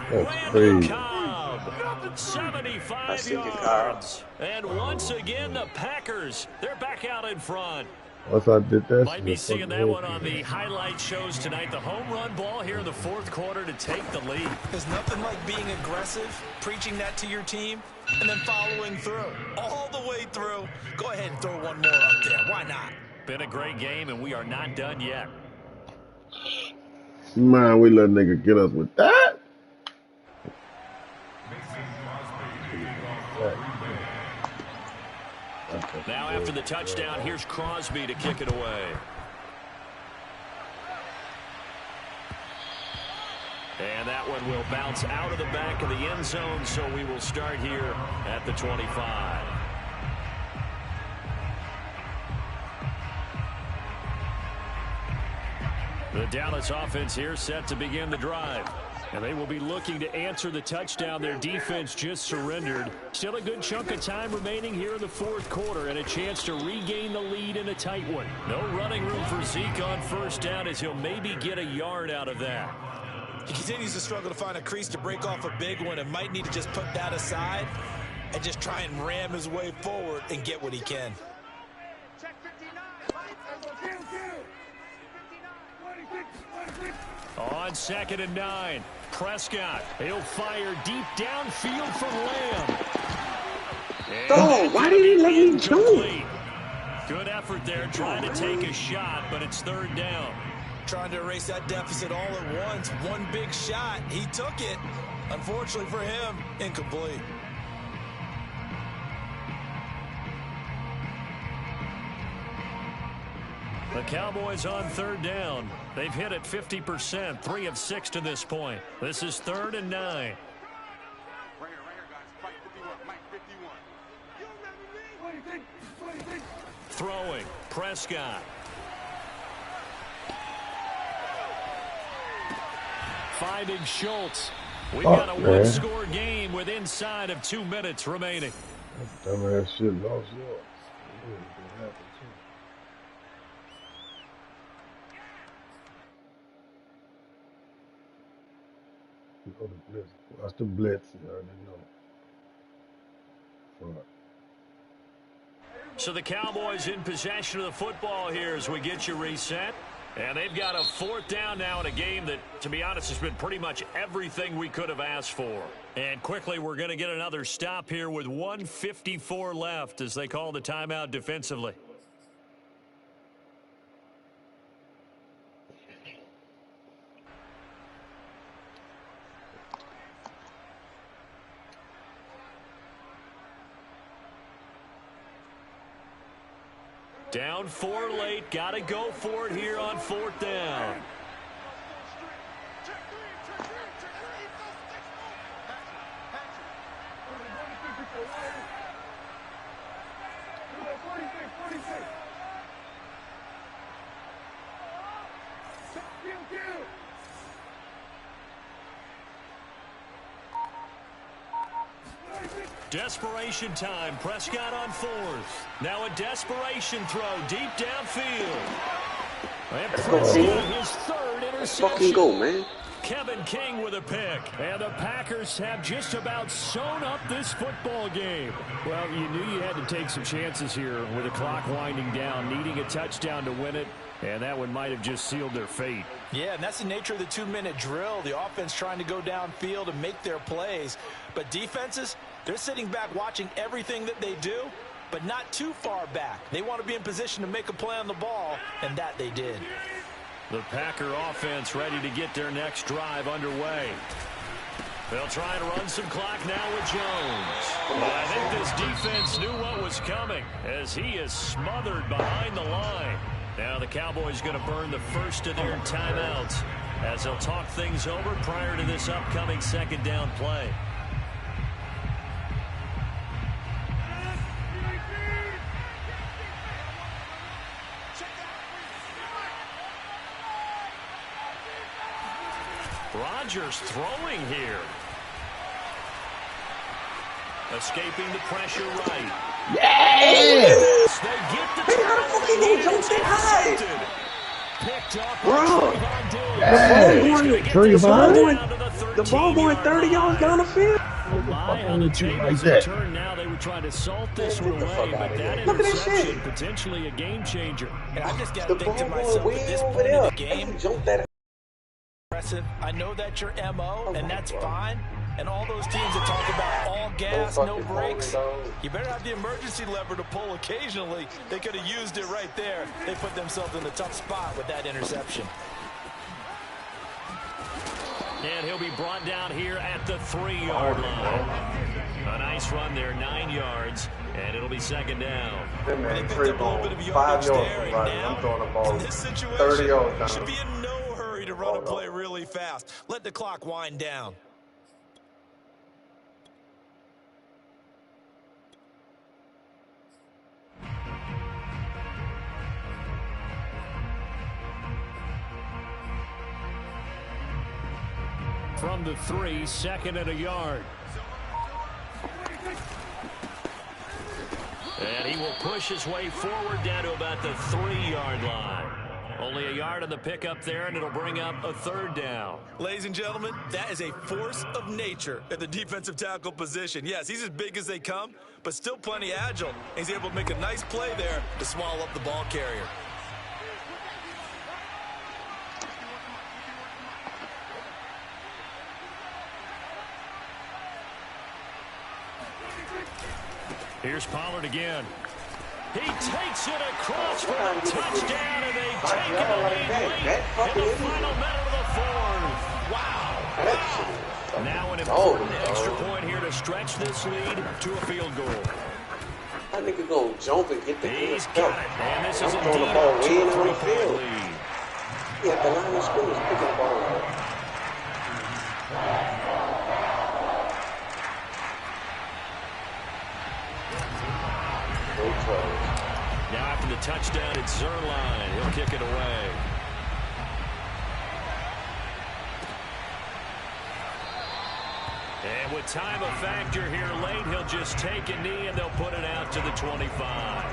S2: That's crazy.
S3: Cobb, 75 yards. And once again, the Packers, they're back out in front.
S2: Once I did that,
S3: might be seeing that one on the highlight shows tonight. The home run ball here in the 4th quarter to take the lead.
S5: There's nothing like being aggressive, preaching that to your team, and then following through. All the way through. Go ahead and throw one more up there. Why not?
S3: Been a great game, and we are not done yet.
S2: Man, we let nigga get us with that.
S3: Now after the touchdown, here's Crosby to kick it away. And that one will bounce out of the back of the end zone, so we will start here at the 25. The Dallas offense here set to begin the drive. And they will be looking to answer the touchdown their defense just surrendered. Still a good chunk of time remaining here in the 4th quarter and a chance to regain the lead in a tight one. No running room for Zeke on 1st down as he'll maybe get a yard out of that.
S5: He continues to struggle to find a crease to break off a big one and might need to just put that aside and just try and ram his way forward and get what he can. On
S3: 2nd and 9. Prescott. He'll fire deep downfield from Lamb.
S1: Oh, why did he let me jump?
S3: Good effort there, trying to take a shot, but it's third down.
S5: Trying to erase that deficit all at once. One big shot. He took it. Unfortunately for him, incomplete.
S3: The Cowboys on third down. They've hit it 50%, 3 of 6 to this point. This is 3rd and 9. Throwing, Prescott. Finding Schultz. We've got a one-score game with inside of 2 minutes remaining.
S2: That dumbass shit lost yours. Oh, the blitz. Watch the blitz. You already know. Fuck.
S3: So the Cowboys in possession of the football here as we get you reset. And they've got a 4th down now in a game that, to be honest, has been pretty much everything we could have asked for. And quickly, we're going to get another stop here with 1:54 left as they call the timeout defensively. Down 4 late. Got to go for it here on 4th down. Desperation time. Prescott on 4th. Now a desperation throw deep downfield. And Prescott, his 3rd interception.
S1: Fucking go, man.
S3: Kevin King with a pick. And the Packers have just about sewn up this football game. Well, you knew you had to take some chances here with the clock winding down, needing a touchdown to win it. And that one might have just sealed their fate.
S5: Yeah, and that's the nature of the 2-minute drill. The offense trying to go downfield and make their plays. But defenses, they're sitting back watching everything that they do, but not too far back. They want to be in position to make a play on the ball, and that they did.
S3: The Packer offense ready to get their next drive underway. They'll try and run some clock now with Jones. But I think this defense knew what was coming as he is smothered behind the line. Now the Cowboys going to burn the first of their timeouts as they'll talk things over prior to this upcoming 2nd down play. Rodgers throwing here. Escaping the pressure right.
S1: Yeah!
S3: They get the
S1: How the fuck he gonna jump that high?
S3: Picked up
S1: Bro, the ball going 30 yards down the field.
S3: On the tables return now. They were trying to salt this one away, but that interception potentially a game changer.
S5: And I just got to think to myself at this point in the game, I know that's your MO, and that's fine. And all those teams that talk about all gas, no brakes, you better have the emergency lever to pull occasionally. They could have used it right there. They put themselves in a tough spot with that interception.
S3: And he'll be brought down here at the 3-yard line. A nice run there, 9 yards, and it'll be 2nd down.
S1: That man, 3 ball, 5 yards from Rodgers. I'm throwing the ball 30 yards down.
S5: Should be in no hurry to run a play really fast. Let the clock wind down.
S3: From the 3, 2nd and a yard. And he will push his way forward down to about the 3-yard line. Only a yard on the pickup there, and it'll bring up a 3rd down.
S5: Ladies and gentlemen, that is a force of nature at the defensive tackle position. Yes, he's as big as they come, but still plenty agile. He's able to make a nice play there to swallow up the ball carrier.
S3: Here's Pollard again. He takes it across for a touchdown, and they take it away late in the final minute of the fourth. Wow. Now an important extra point here to stretch this lead to a field goal.
S1: That nigga gonna jump and get the
S3: He's got it, and this is
S1: throwing the ball way in the field.
S3: lead.
S1: Yeah, the line of scrimmage picking the ball up.
S3: Now after the touchdown, it's Zerline. He'll kick it away. And with time a factor here late, he'll just take a knee and they'll put it out to the 25.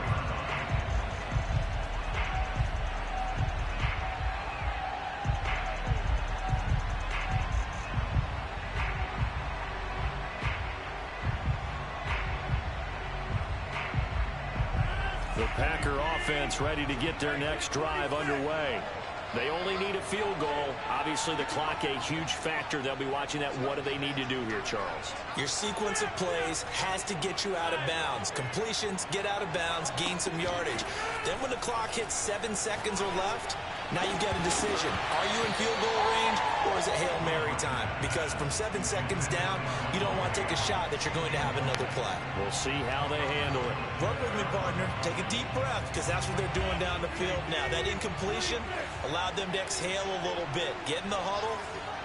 S3: The Packer offense ready to get their next drive underway. They only need a field goal. Obviously, the clock a huge factor. They'll be watching that. What do they need to do here, Charles?
S5: Your sequence of plays has to get you out of bounds. Completions, get out of bounds, gain some yardage. Then when the clock hits 7 seconds or left, now you've got a decision. Are you in field goal range or is it Hail Mary time? Because from 7 seconds down, you don't want to take a shot that you're going to have another play.
S3: We'll see how they handle it.
S5: Work with me, partner. Take a deep breath because that's what they're doing down the field now. That incompletion allowed them to exhale a little bit. Get in the huddle,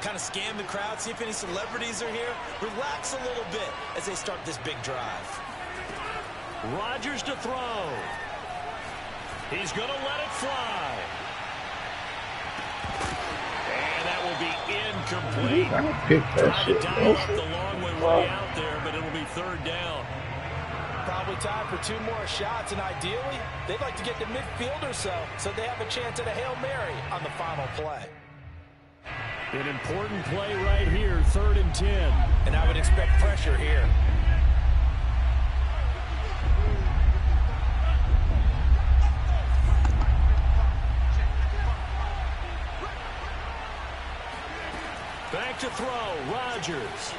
S5: kind of scan the crowd, see if any celebrities are here. Relax a little bit as they start this big drive.
S3: Rodgers to throw. He's going to let it fly. And that will be incomplete. Tried to dial up the long way out there, but it'll be third down.
S5: Probably time for 2 more shots, and ideally, they'd like to get to midfield or so they have a chance at a Hail Mary on the final play.
S3: An important play right here, 3rd and 10.
S5: And I would expect pressure here.
S3: Back to throw, Rodgers.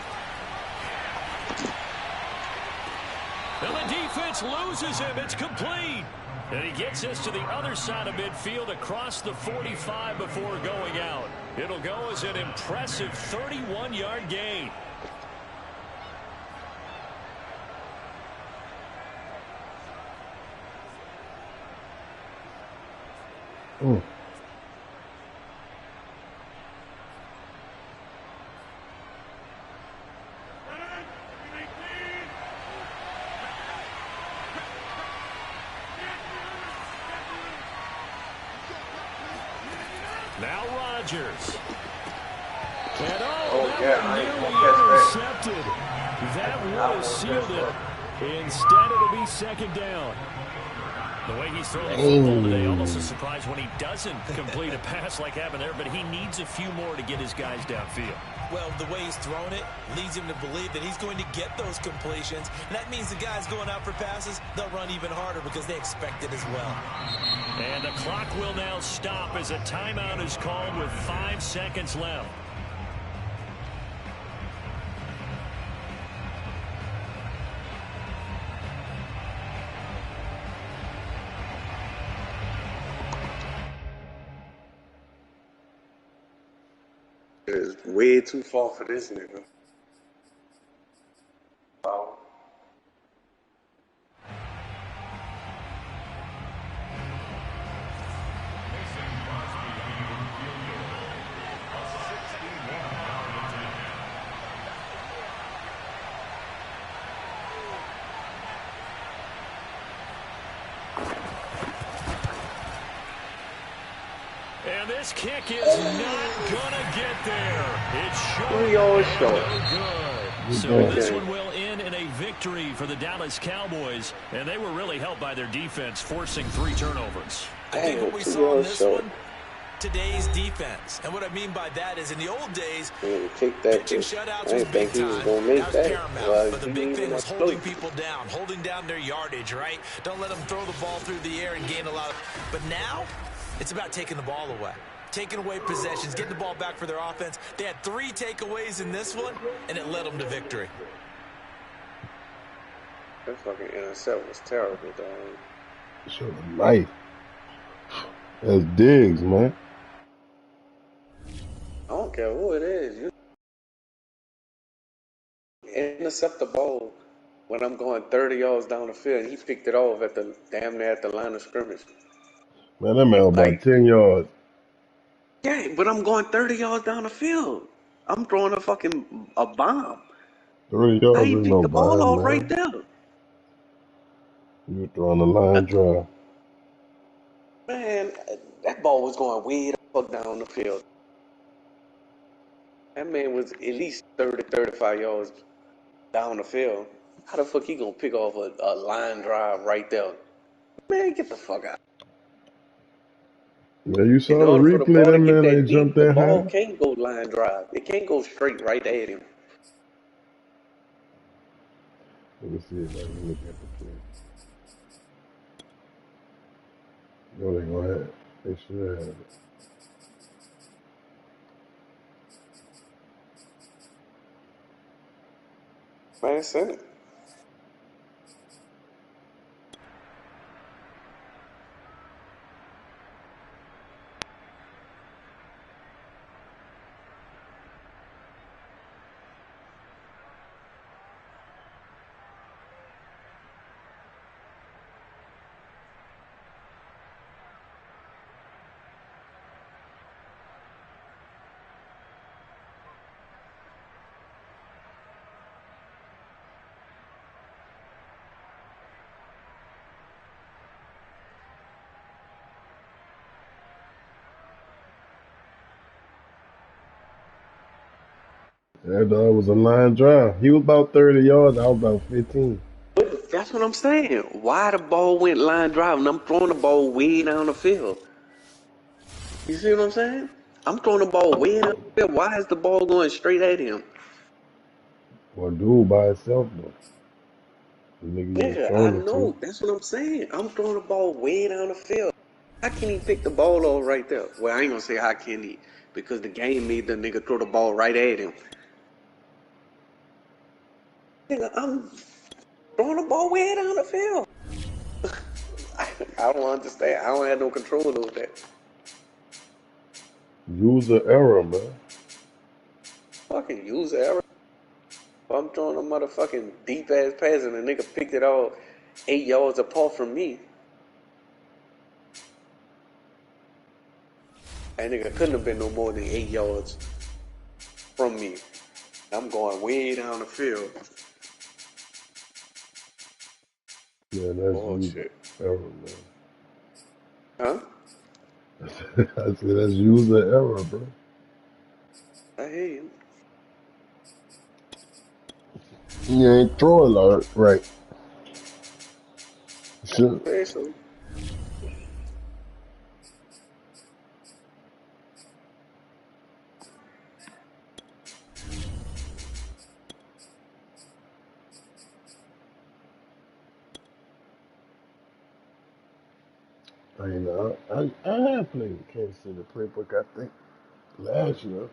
S3: And the defense loses him. It's complete. And he gets us to the other side of midfield across the 45 before going out. It'll go as an impressive 31-yard gain.
S2: Oh.
S3: Now Rodgers. And
S1: yeah,
S3: nearly intercepted. That would have sealed it. Instead, it'll be 2nd down. The way he's throwing the football today, almost a surprise when he doesn't complete a pass like happened there, but he needs a few more to get his guys downfield.
S5: Well, the way he's thrown it leads him to believe that he's going to get those completions. And that means the guys going out for passes, they'll run even harder because they expect it as well.
S3: And the clock will now stop as a timeout is called with 5 seconds left.
S1: It's way too far for this nigga. Wow.
S3: And this kick is not going to get there. It's
S1: short.
S3: Good. So this one will end in a victory for the Dallas Cowboys. And they were really helped by their defense, forcing 3 turnovers.
S5: I think what we saw in this one, today's defense. And what I mean by that is in the old days, pitching shutouts was big time. That was paramount. But the big thing was holding people down, holding down their yardage, right? Don't let them throw the ball through the air and gain a lot of. But now, it's about taking the ball away. Taking away possessions, getting the ball back for their offense. They had 3 takeaways in this one, and it led them to victory.
S1: That fucking intercept was terrible, dog.
S2: Show the knife. That's Diggs, man.
S1: I don't care who it is. You intercept the ball when I'm going 30 yards down the field, and he picked it off at the damn near at the line of scrimmage.
S2: Man, that man about 10 yards.
S1: Yeah, but I'm going 30 yards down the field. I'm throwing a bomb.
S2: 30 yards
S1: How you
S2: ain't
S1: pick
S2: no
S1: the ball
S2: bomb,
S1: off
S2: man.
S1: right there?
S2: You throwing a line drive.
S1: Man, that ball was going way the fuck down the field. That man was at least 30, 35 yards down the field. How the fuck he gonna pick off a line drive right there? Man, get the fuck out.
S2: Yeah, you saw
S1: In
S2: the
S1: order for the
S2: replay,
S1: ball
S2: that
S1: to get
S2: man ain't
S1: that
S2: jumped
S1: deep, the
S2: that
S1: ball
S2: high.
S1: can't go line drive. It can't go straight right at him.
S2: Let me see if I can look at the play. No, they gonna have it. They should have it.
S1: Man, send it.
S2: That dog was a line drive. He was about 30 yards. I was about 15.
S1: But that's what I'm saying. Why the ball went line drive and I'm throwing the ball way down the field? You see what I'm saying? I'm throwing the ball way down the field. Why is the ball going straight at him?
S2: Well, dude by himself, though. The nigga you was
S1: Nigga, I
S2: throwing it to.
S1: know. That's what I'm saying. I'm throwing the ball way down the field. How can he pick the ball off right there? Well, I ain't gonna say how can he, because the game made the nigga throw the ball right at him. Nigga, I'm throwing the ball way down the field. I don't understand. I don't have no control over that.
S2: User error, man.
S1: Fucking user error. I'm throwing a motherfucking deep ass pass and the nigga picked it all 8 yards apart from me. That nigga couldn't have been no more than 8 yards from me. I'm going way down the field.
S2: Yeah, that's
S1: Bullshit.
S2: user error, man.
S1: Huh?
S2: I said that's user error, bro.
S1: I hear you.
S2: You ain't throwing right. Sure.
S1: Okay, so.
S2: I have played Kansas City Playbook, I think, last year.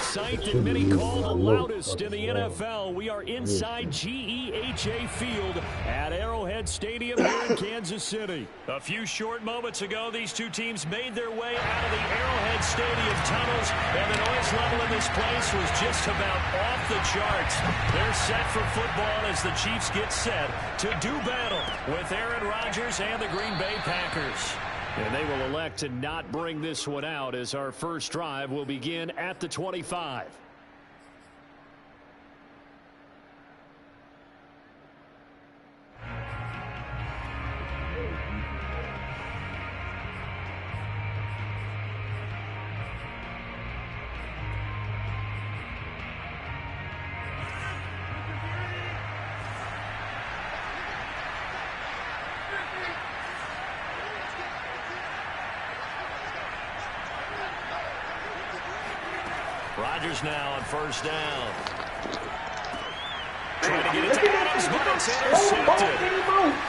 S3: Sight that many call the loudest in the NFL. We are inside GEHA Field at Arrowhead Stadium here in Kansas City. A few short moments ago, these two teams made their way out of the Arrowhead Stadium tunnels, and the noise level in this place was just about off the charts. They're set for football as the Chiefs get set to do battle with Aaron Rodgers and the Green Bay Packers. And they will elect to not bring this one out as our first drive will begin at the 25. Rodgers now on first down. Trying to get it to Adams, but it's intercepted.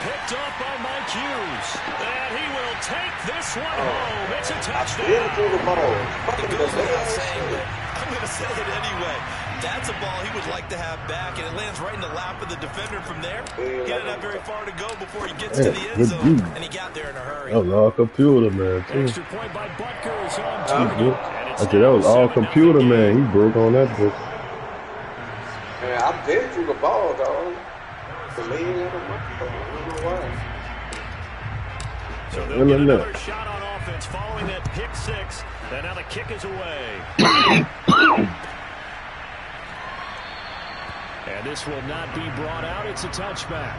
S3: Picked up by Mike Hughes. And he will take this one home. It's a touchdown.
S4: It goes without saying, but I'm going to say it anyway. That's a ball he would like to have back, and it lands right in the lap of the defender from there. He didn't have very far to go before he gets to the end zone, and he got there in a hurry.
S2: That was all computer, man, too.
S3: Extra point by Butker is on target.
S2: I said that was all computer, man. He broke on that book.
S1: Man, I've been through the ball, dog. The lead in the I don't know why.
S3: So they'll get another shot on offense following that pick six. And now the kick is away. And this will not be brought out. It's a touchback.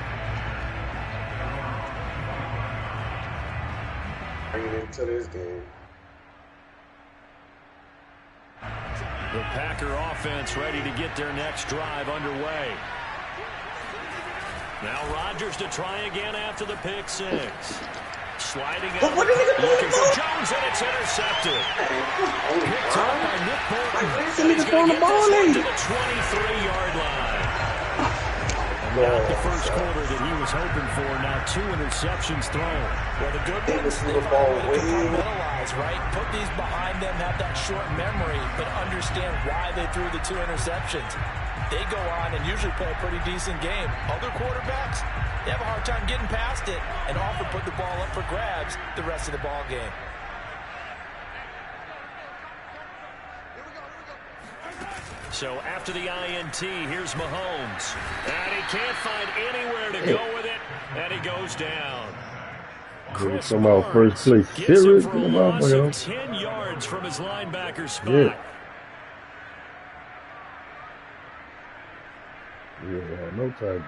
S1: Bringing it into this game.
S3: The Packer offense ready to get their next drive underway. Now Rodgers to try again after the pick six. Sliding out, looking for Jones, and it's intercepted. Picked up by Nick Bolton. He's going to get this one to the 23-yard line. Not the first quarter that he was hoping for. Now 2 interceptions thrown.
S4: Well, the good ones, they compartmentalize, right? Put these behind them, have that short memory, but understand why they threw the 2 interceptions. They go on and usually play a pretty decent game. Other quarterbacks, they have a hard time getting past it and often put the ball up for grabs the rest of the ball game.
S3: So after the INT, here's Mahomes. And he can't find anywhere to go with it, and he goes down. Chris
S2: Barnes first place.
S3: Gets him for a loss of 10 yards from his linebacker spot.
S2: Yeah, no time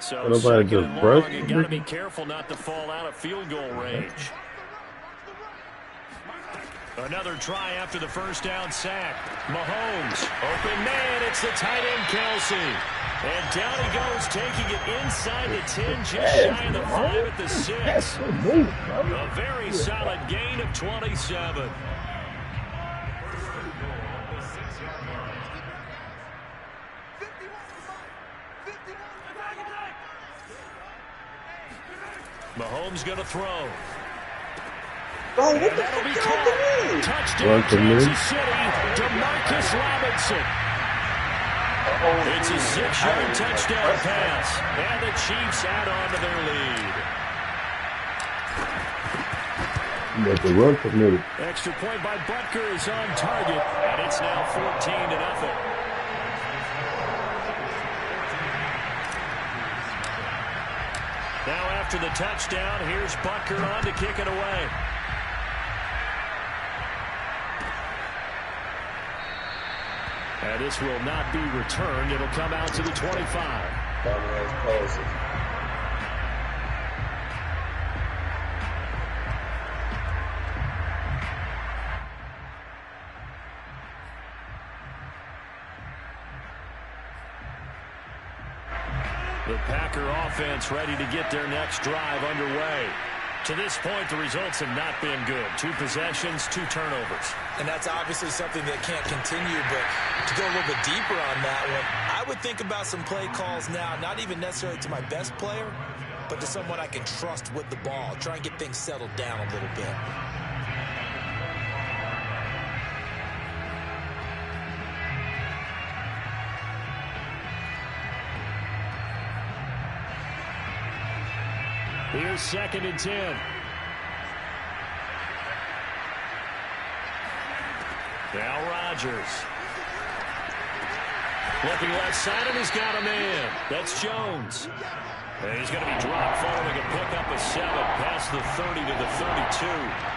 S3: So second and long, you got to be careful not to fall out of field goal range. Another try after the first down sack. Mahomes, open man, it's the tight end Kelsey. And down he goes, taking it inside the 10, just shy of the 5 at the 6. A very solid gain of 27. Mahomes going to throw.
S1: Oh, what the fuck happened?
S3: Touchdown, Kansas City, DeMarcus Robinson. It's a 6-yard touchdown pass, and the Chiefs add on to their lead.
S2: But the run committed.
S3: Extra point by Butker is on target, and it's now 14-0. Now after the touchdown, here's Butker on to kick it away. And this will not be returned. It'll come out to the 25. The Packer offense ready to get their next drive underway. To this point, the results have not been good. 2 possessions, 2 turnovers.
S4: And that's obviously something that can't continue, but to go a little bit deeper on that one, I would think about some play calls now, not even necessarily to my best player, but to someone I can trust with the ball. Try and get things settled down a little bit.
S3: Here's 2nd and 10. Now Rodgers. Looking left side, and he's got a man. That's Jones. And he's going to be dropped following a pickup of 7 past the 30 to the 32.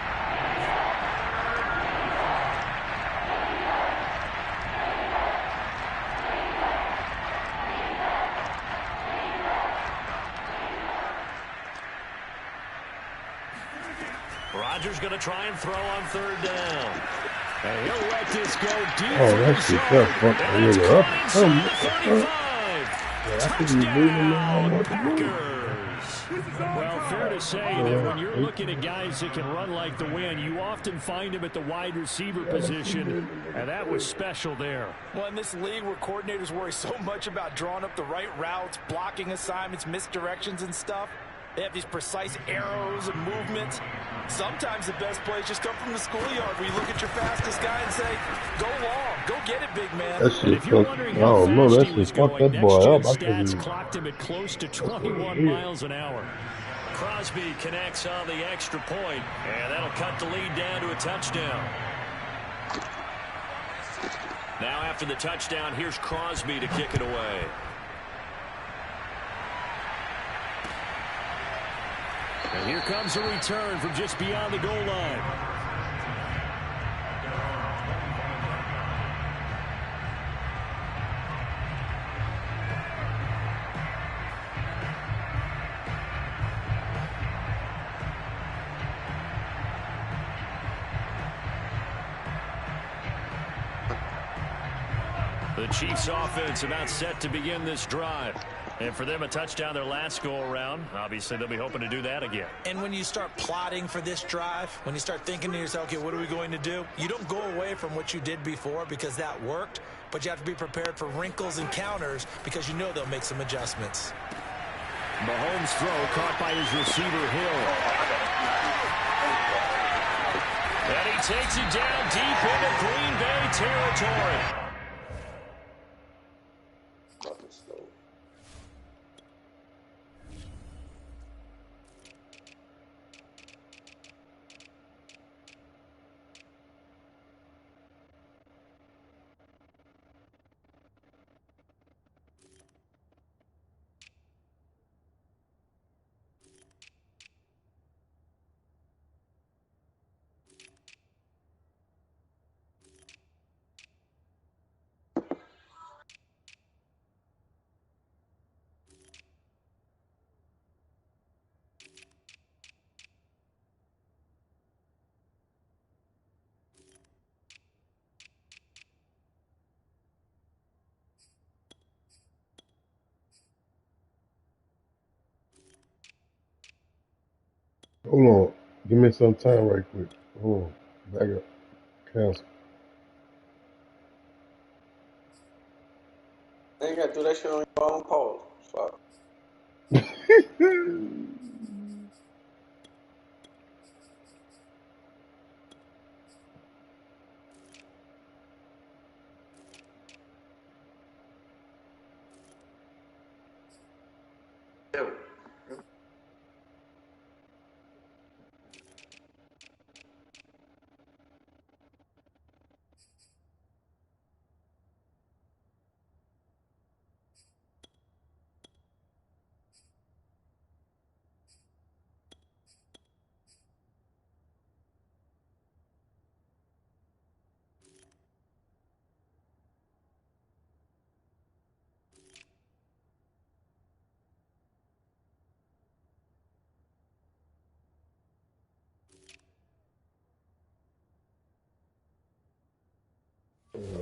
S3: Rodgers going to try and throw on 3rd down. And he'll let this go deep.
S2: Oh, that's the stuff.
S3: And it's caught inside the 35. Touchdown, Packers. Well, fair to say that when you're looking at guys that can run like the wind, you often find them at the wide receiver position, and that was special there.
S4: Well, in this league where coordinators worry so much about drawing up the right routes, blocking assignments, misdirections and stuff, they have these precise arrows and movements. Sometimes the best plays just come from the schoolyard where you look at your fastest guy and say, go long, go get it, big man.
S3: And if you're wondering how fast he was going, next-gen stats clocked him at close to 21 miles an hour. Crosby connects on the extra point, and that'll cut the lead down to a touchdown. Now after the touchdown, here's Crosby to kick it away. And here comes a return from just beyond the goal line. The Chiefs offense about set to begin this drive. And for them, a touchdown their last go-around. Obviously, they'll be hoping to do that again.
S5: And when you start plotting for this drive, when you start thinking to yourself, okay, what are we going to do? You don't go away from what you did before because that worked, but you have to be prepared for wrinkles and counters because you know they'll make some adjustments.
S3: Mahomes' throw caught by his receiver, Hill. And he takes it down deep into Green Bay territory.
S2: Hold on. Give me some time right quick. Hold on. Back up. Cancel.
S1: I ain't got to do that shit on your own pause. Fuck.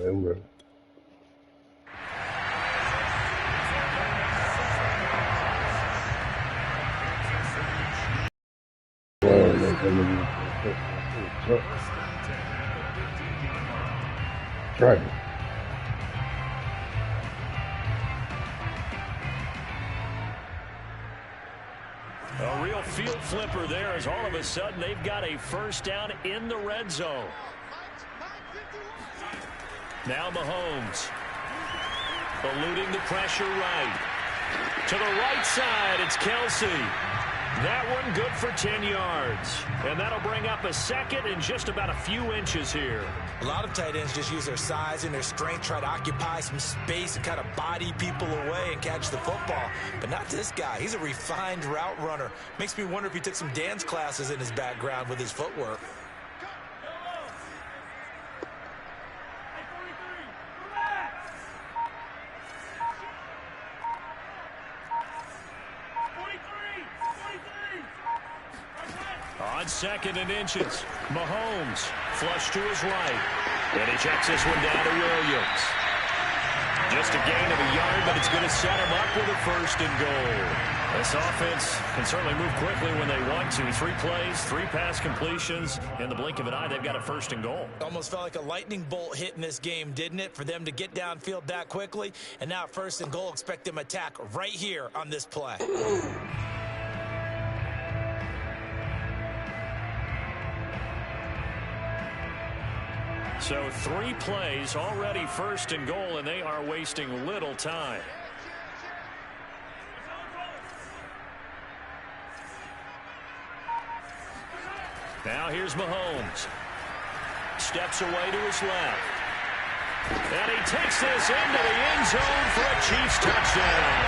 S2: I'm ready. Try it.
S3: A real field flipper there as all of a sudden they've got a first down in the red zone. Now Mahomes eluding the pressure right. To the right side, it's Kelsey. That one good for 10 yards. And that'll bring up a second in just about a few inches here.
S5: A lot of tight ends just use their size and their strength, try to occupy some space and kind of body people away and catch the football. But not this guy. He's a refined route runner. Makes me wonder if he took some dance classes in his background with his footwork.
S3: On second and inches, Mahomes flush to his right. And he checks this one down to Williams. Just a gain of a yard, but it's going to set him up with a 1st and goal. This offense can certainly move quickly when they want to. 3 plays, 3 pass completions. In the blink of an eye, they've got a 1st and goal.
S5: Almost felt like a lightning bolt hit in this game, didn't it? For them to get downfield that quickly. And now 1st and goal, expect them to attack right here on this play.
S3: So 3 plays, already 1st and goal, and they are wasting little time. Now here's Mahomes. Steps away to his left. And he takes this into the end zone for a Chiefs touchdown.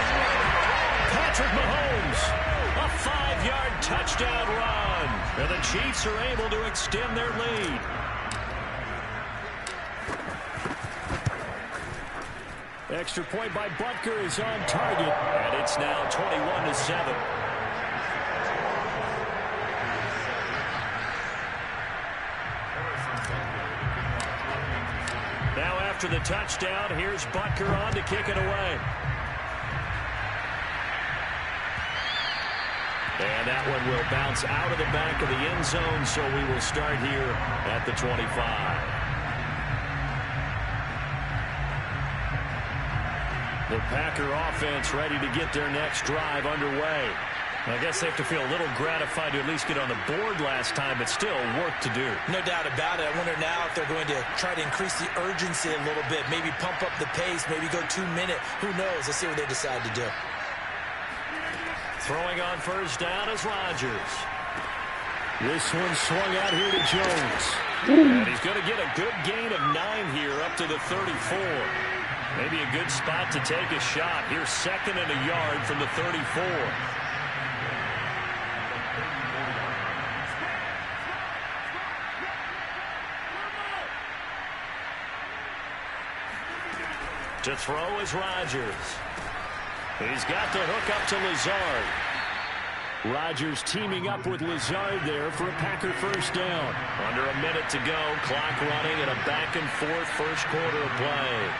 S3: Patrick Mahomes, a 5-yard touchdown run. And the Chiefs are able to extend their lead. Extra point by Butker is on target, and it's now 21-7. Now after the touchdown, here's Butker on to kick it away. And that one will bounce out of the back of the end zone, so we will start here at the 25. The Packer offense ready to get their next drive underway. I guess they have to feel a little gratified to at least get on the board last time, but still work to do.
S5: No doubt about it. I wonder now if they're going to try to increase the urgency a little bit, maybe pump up the pace, maybe go 2-minute. Who knows? Let's see what they decide to do.
S3: Throwing on 1st down is Rodgers. This one swung out here to Jones. And he's going to get a good gain of 9 here up to the 34. Maybe a good spot to take a shot. Here's 2nd and a yard from the 34. To throw is Rodgers. He's got the hook up to Lazard. Rodgers teaming up with Lazard there for a Packer 1st down. Under a minute to go. Clock running and a back-and-forth 1st quarter of play.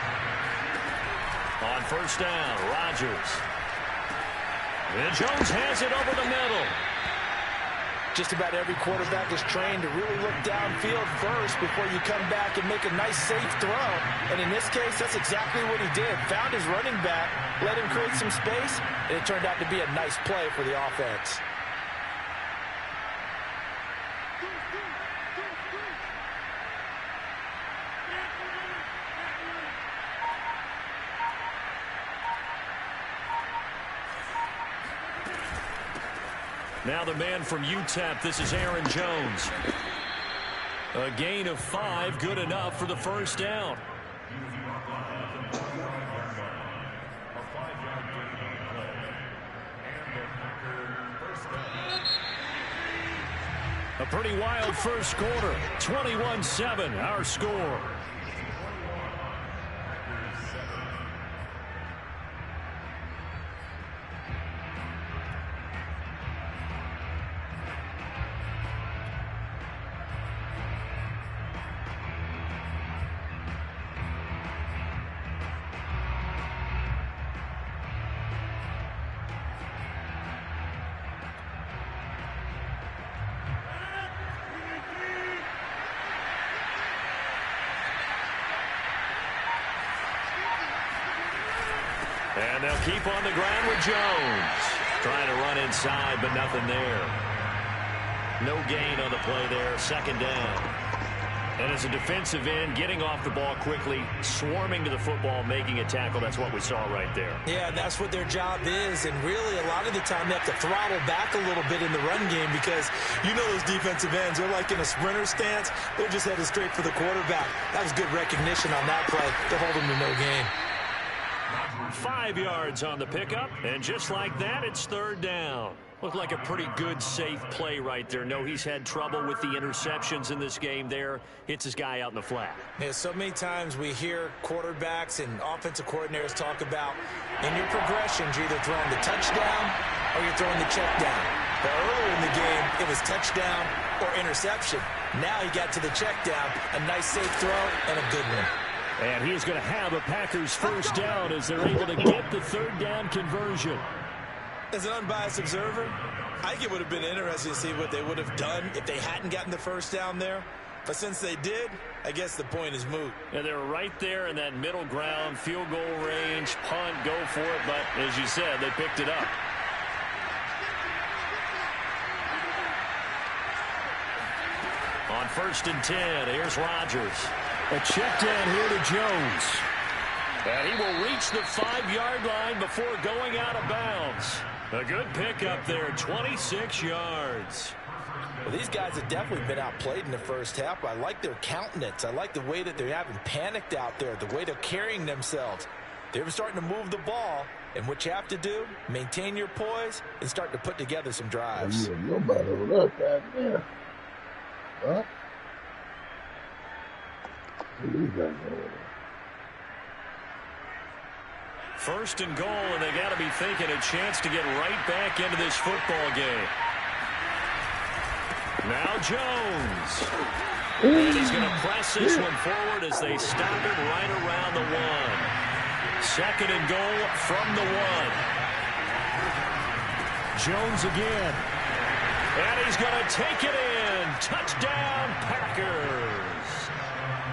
S3: On 1st down, Rodgers. And Jones has it over the middle.
S5: Just about every quarterback is trained to really look downfield first before you come back and make a nice, safe throw. And in this case, that's exactly what he did. Found his running back, let him create some space, and it turned out to be a nice play for the offense.
S3: Now the man from UTEP, this is Aaron Jones. A gain of 5, good enough for the 1st down. A pretty wild 1st quarter, 21-7, our score. And they'll keep on the ground with Jones. Trying to run inside, but nothing there. No gain on the play there. 2nd down. And as a defensive end, getting off the ball quickly, swarming to the football, making a tackle, that's what we saw right there.
S5: Yeah, that's what their job is. And really, a lot of the time, they have to throttle back a little bit in the run game because you know those defensive ends, they're like in a sprinter stance. They're just headed straight for the quarterback. That was good recognition on that play to hold them to no gain.
S3: 5 yards on the pickup, and just like that, it's 3rd down. Looked like a pretty good, safe play right there. No, he's had trouble with the interceptions in this game there. Hits his guy out in the flat.
S5: Yeah, so many times we hear quarterbacks and offensive coordinators talk about in your progressions, you're either throwing the touchdown or you're throwing the check down. But earlier in the game, it was touchdown or interception. Now he got to the check down, a nice safe throw, and a good one.
S3: And he's going to have a Packers first down as they're able to get the third down conversion.
S5: As an unbiased observer, I think it would have been interesting to see what they would have done if they hadn't gotten the first down there. But since they did, I guess the point is moot.
S3: And they're right there in that middle ground, field goal range, punt, go for it. But as you said, they picked it up. On 1st and 10, here's Rodgers. A check down here to Jones. And he will reach the 5-yard line before going out of bounds. A good pickup there, 26 yards.
S5: Well, these guys have definitely been outplayed in the first half. I like their countenance. I like the way that they're having panicked out there, the way they're carrying themselves. They're starting to move the ball, and what you have to do, maintain your poise and start to put together some drives.
S2: Nobody on that back there. Huh? These guys over there.
S3: 1st and goal, and they got to be thinking a chance to get right back into this football game. Now Jones. And he's going to press this one forward as they stop it right around the 1. 2nd and goal from the 1. Jones again. And he's going to take it in. Touchdown, Packers.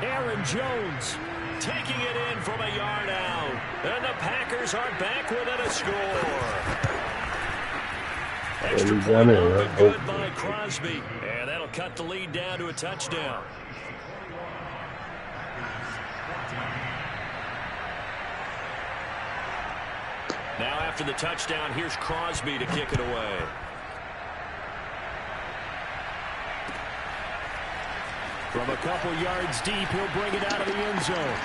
S3: Aaron Jones taking it in from a yard out. And the Packers are back within a score. Extra point up and good by Crosby. And that'll cut the lead down to a touchdown. Now after the touchdown, here's Crosby to kick it away. From a couple yards deep, he'll bring it out of the end zone.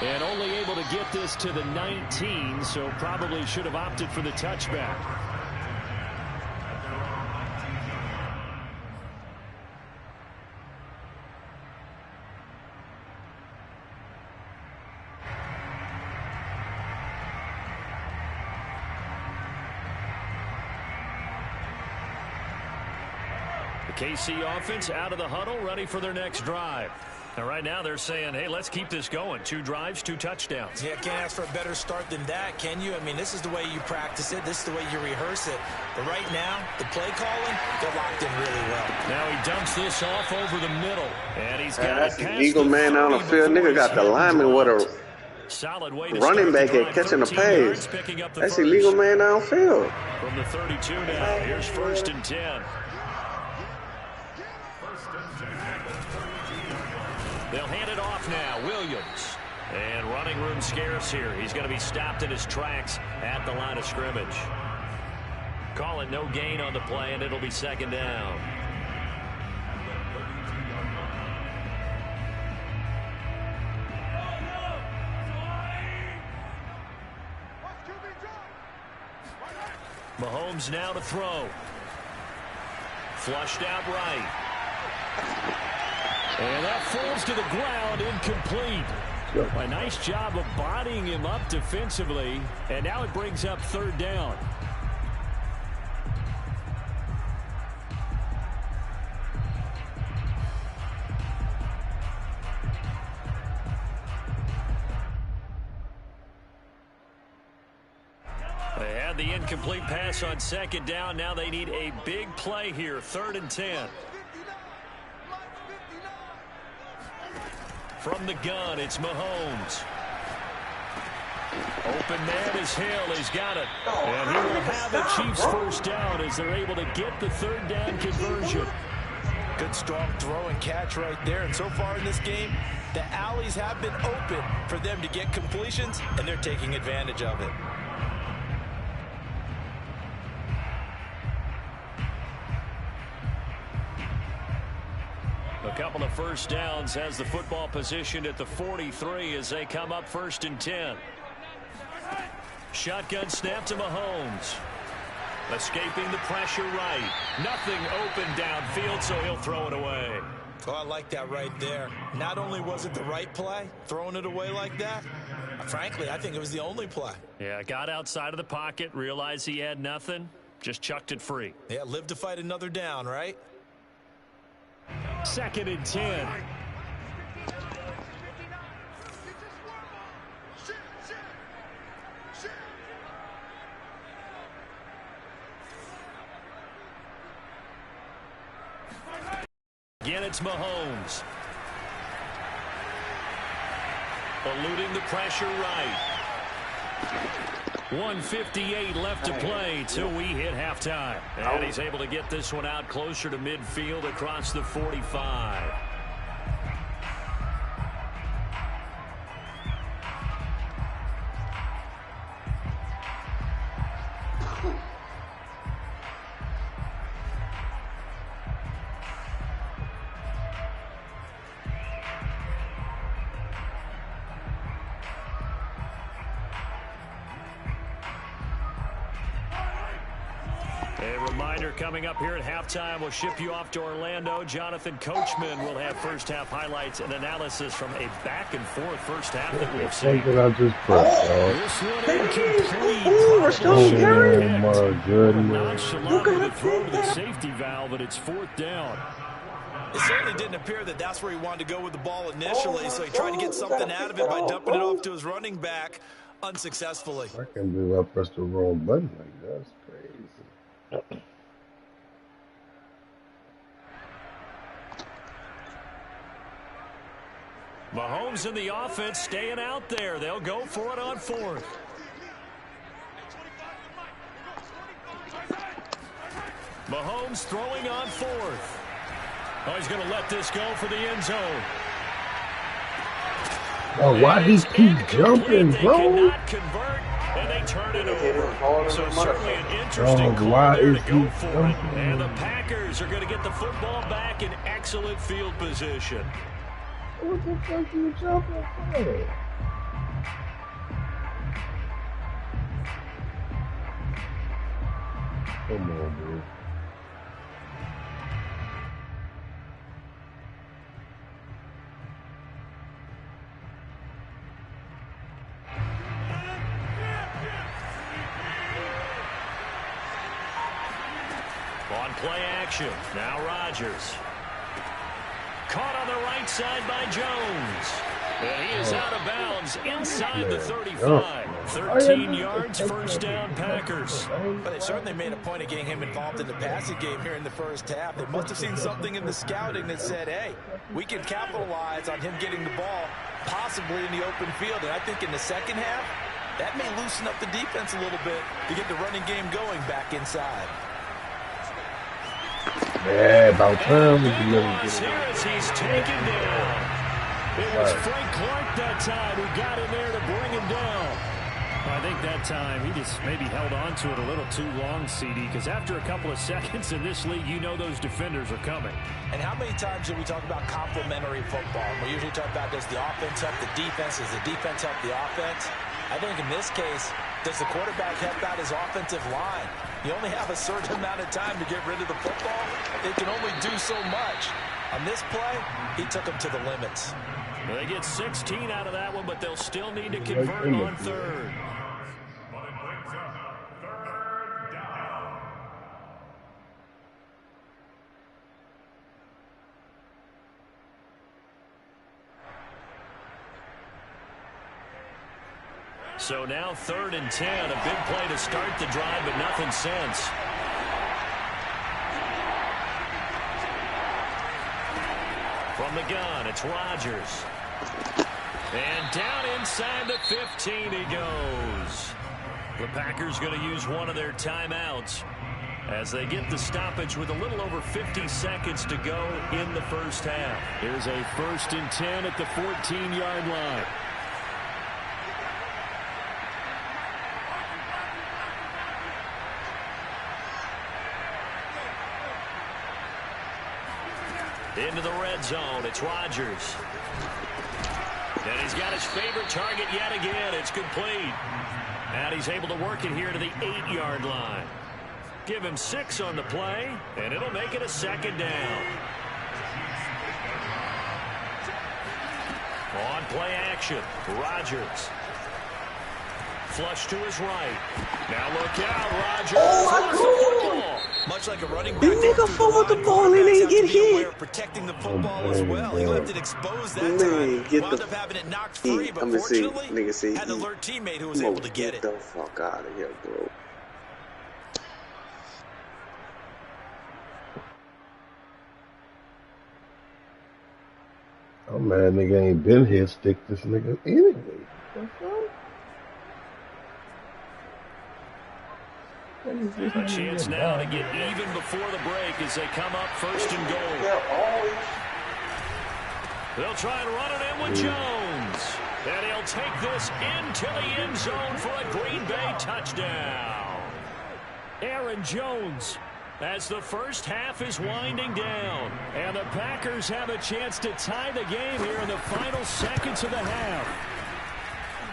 S3: And only able to get this to the 19, so probably should have opted for the touchback. KC offense out of the huddle, ready for their next drive. And right now they're saying, hey, let's keep this going. 2 drives, 2 touchdowns.
S5: Yeah, can't ask for a better start than that, can you? I mean, this is the way you practice it. This is the way you rehearse it. But right now, the play calling, they're locked in really well.
S3: Now he dumps this off over the middle. And he's got
S1: that's the Eagle man on the field. Nigga got the lineman with a solid way running back at catching the pass. That's illegal man downfield.
S3: From the 32 now, here's 1st and 10. They'll hand it off now. Williams. And running room scarce here. He's going to be stopped in his tracks at the line of scrimmage. Call it no gain on the play, and it'll be 2nd down. Mahomes now to throw. Flushed out right. And that falls to the ground, incomplete. A nice job of bodying him up defensively, and now it brings up 3rd down. They had the incomplete pass on 2nd down. Now they need a big play here, 3rd and 10. From the gun, it's Mahomes. Open man is Hill. He's got it. And he will have the Chiefs first down as they're able to get the 3rd down conversion.
S5: Good strong throw and catch right there. And so far in this game, the alleys have been open for them to get completions, and they're taking advantage of it.
S3: A couple of first downs, has the football positioned at the 43 as they come up 1st and 10. Shotgun snap to Mahomes. Escaping the pressure right. Nothing open downfield, so he'll throw it away.
S5: Oh, I like that right there. Not only was it the right play, throwing it away like that, frankly, I think it was the only play.
S3: Yeah, got outside of the pocket, realized he had nothing, just chucked it free.
S5: Yeah, live to fight another down, right?
S3: 2nd and 10. Again, it's Mahomes. Eluding the pressure right. 1:58 left to play till we hit halftime. And he's able to get this one out closer to midfield across the 45. A reminder coming up here at halftime, we'll ship you off to Orlando. Jonathan Coachman will have first half highlights and analysis from a back-and-forth first half that we've seen.
S2: I just pressed,
S3: This one incomplete.
S2: Oh my goodness.
S3: Nonchalantly to throw to the safety valve, but it's fourth down.
S5: It certainly didn't appear that that's where he wanted to go with the ball initially, so he tried to get something out of it by dumping it off to his running back unsuccessfully.
S2: I can't believe I pressed the wrong button like that. That's crazy.
S3: Mahomes and the offense staying out there. They'll go for it on fourth. Mahomes throwing on fourth. Oh, he's going to let this go for the end zone.
S2: Oh, why he keep jumping,
S3: They
S2: bro?
S3: cannot convert, and they turn it over. So certainly an interesting call
S2: why
S3: there
S2: is
S3: to go
S2: he
S3: for it.
S2: jumping?
S3: And the Packers are going to get the football back in excellent field position.
S2: What the fuck you jumping for? Come on, dude.
S3: On play action, now Rodgers. Caught on the right side by Jones. And he is out of bounds inside the 35. 13 yards, first down, Packers.
S5: But they certainly made a point of getting him involved in the passing game here in the first half. They must have seen something in the scouting that said, hey, we can capitalize on him getting the ball, possibly in the open field. And I think in the second half, that may loosen up the defense a little bit to get the running game going back inside.
S2: Yeah, about time.
S3: Here as he's taken down. It was Frank Clark that time who got in there to bring him down. I think that time he just maybe held on to it a little too long, CD, because after a couple of seconds in this league, you know those defenders are coming.
S5: And how many times do we talk about complementary football? We usually talk about does the offense help the defense? Does the defense help the offense? I think in this case, does the quarterback help out his offensive line? You only have a certain amount of time to get rid of the football. It can only do so much. On this play, he took them to the limits.
S3: Well, they get 16 out of that one, but they'll still need to convert on third. So now 3rd and 10, a big play to start the drive, but nothing since. From the gun, it's Rodgers. And down inside the 15 he goes. The Packers going to use one of their timeouts as they get the stoppage with a little over 50 seconds to go in the first half. Here's a 1st and 10 at the 14-yard line. Into the red zone, it's Rodgers. And he's got his favorite target yet again. It's complete. And he's able to work it here to the 8-yard line. Give him 6 on the play, and it'll make it a 2nd down. On play action, Rodgers. Flush to his right. Now look out, Rodgers.
S1: Oh, my God.
S5: Much like a running back,
S1: the nigga fumbled the ball and didn't get hit.
S5: Protecting the football as well. He left it exposed that time. Wound up having it knocked free, but fortunately, had an alert teammate who was able to get it.
S1: Get the fuck out of here, bro.
S2: Man, nigga ain't been here. Stick this nigga anyway.
S3: A chance now to get even before the break as they come up first and goal. They'll try and run it in with Jones. And he'll take this into the end zone for a Green Bay touchdown. Aaron Jones, as the first half is winding down. And the Packers have a chance to tie the game here in the final seconds of the half.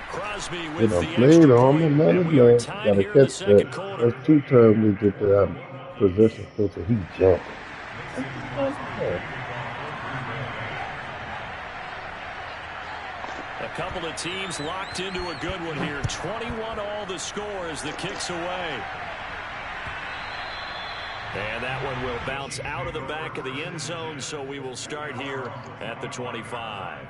S3: Crosby with the extra point, and we are tied here in the second quarter.
S2: That's 2 times we did that possession, so he jumped.
S3: A couple of teams locked into a good one here. 21-all the score as the kick's away. And that one will bounce out of the back of the end zone, so we will start here at the 25.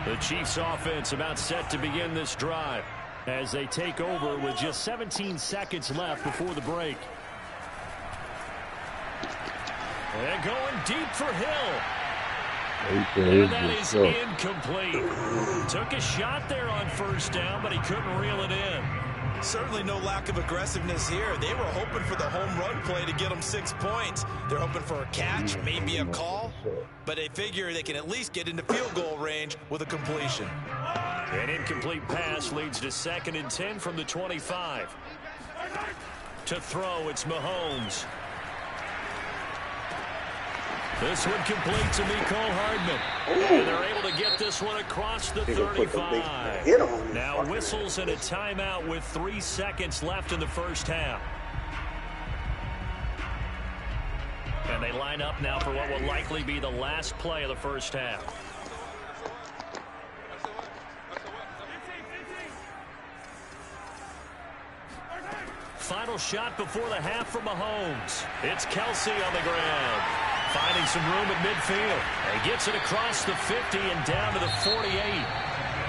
S3: The Chiefs offense about set to begin this drive as they take over with just 17 seconds left before the break. And going deep for Hill. And that is incomplete. Took a shot there on first down, but he couldn't reel it in.
S5: Certainly no lack of aggressiveness here. They were hoping for the home run play to get them 6 points. They're hoping for a catch, maybe a call, but they figure they can at least get into field goal range with a completion.
S3: An incomplete pass leads to 2nd and 10 from the 25. To throw, it's Mahomes. This one complete to Mecole Hardman. And they're able to get this one across the 35. Now whistles and a timeout with 3 seconds left in the first half. And they line up now for what will likely be the last play of the first half. Final shot before the half for Mahomes. It's Kelsey on the ground. Finding some room at midfield. And gets it across the 50 and down to the 48.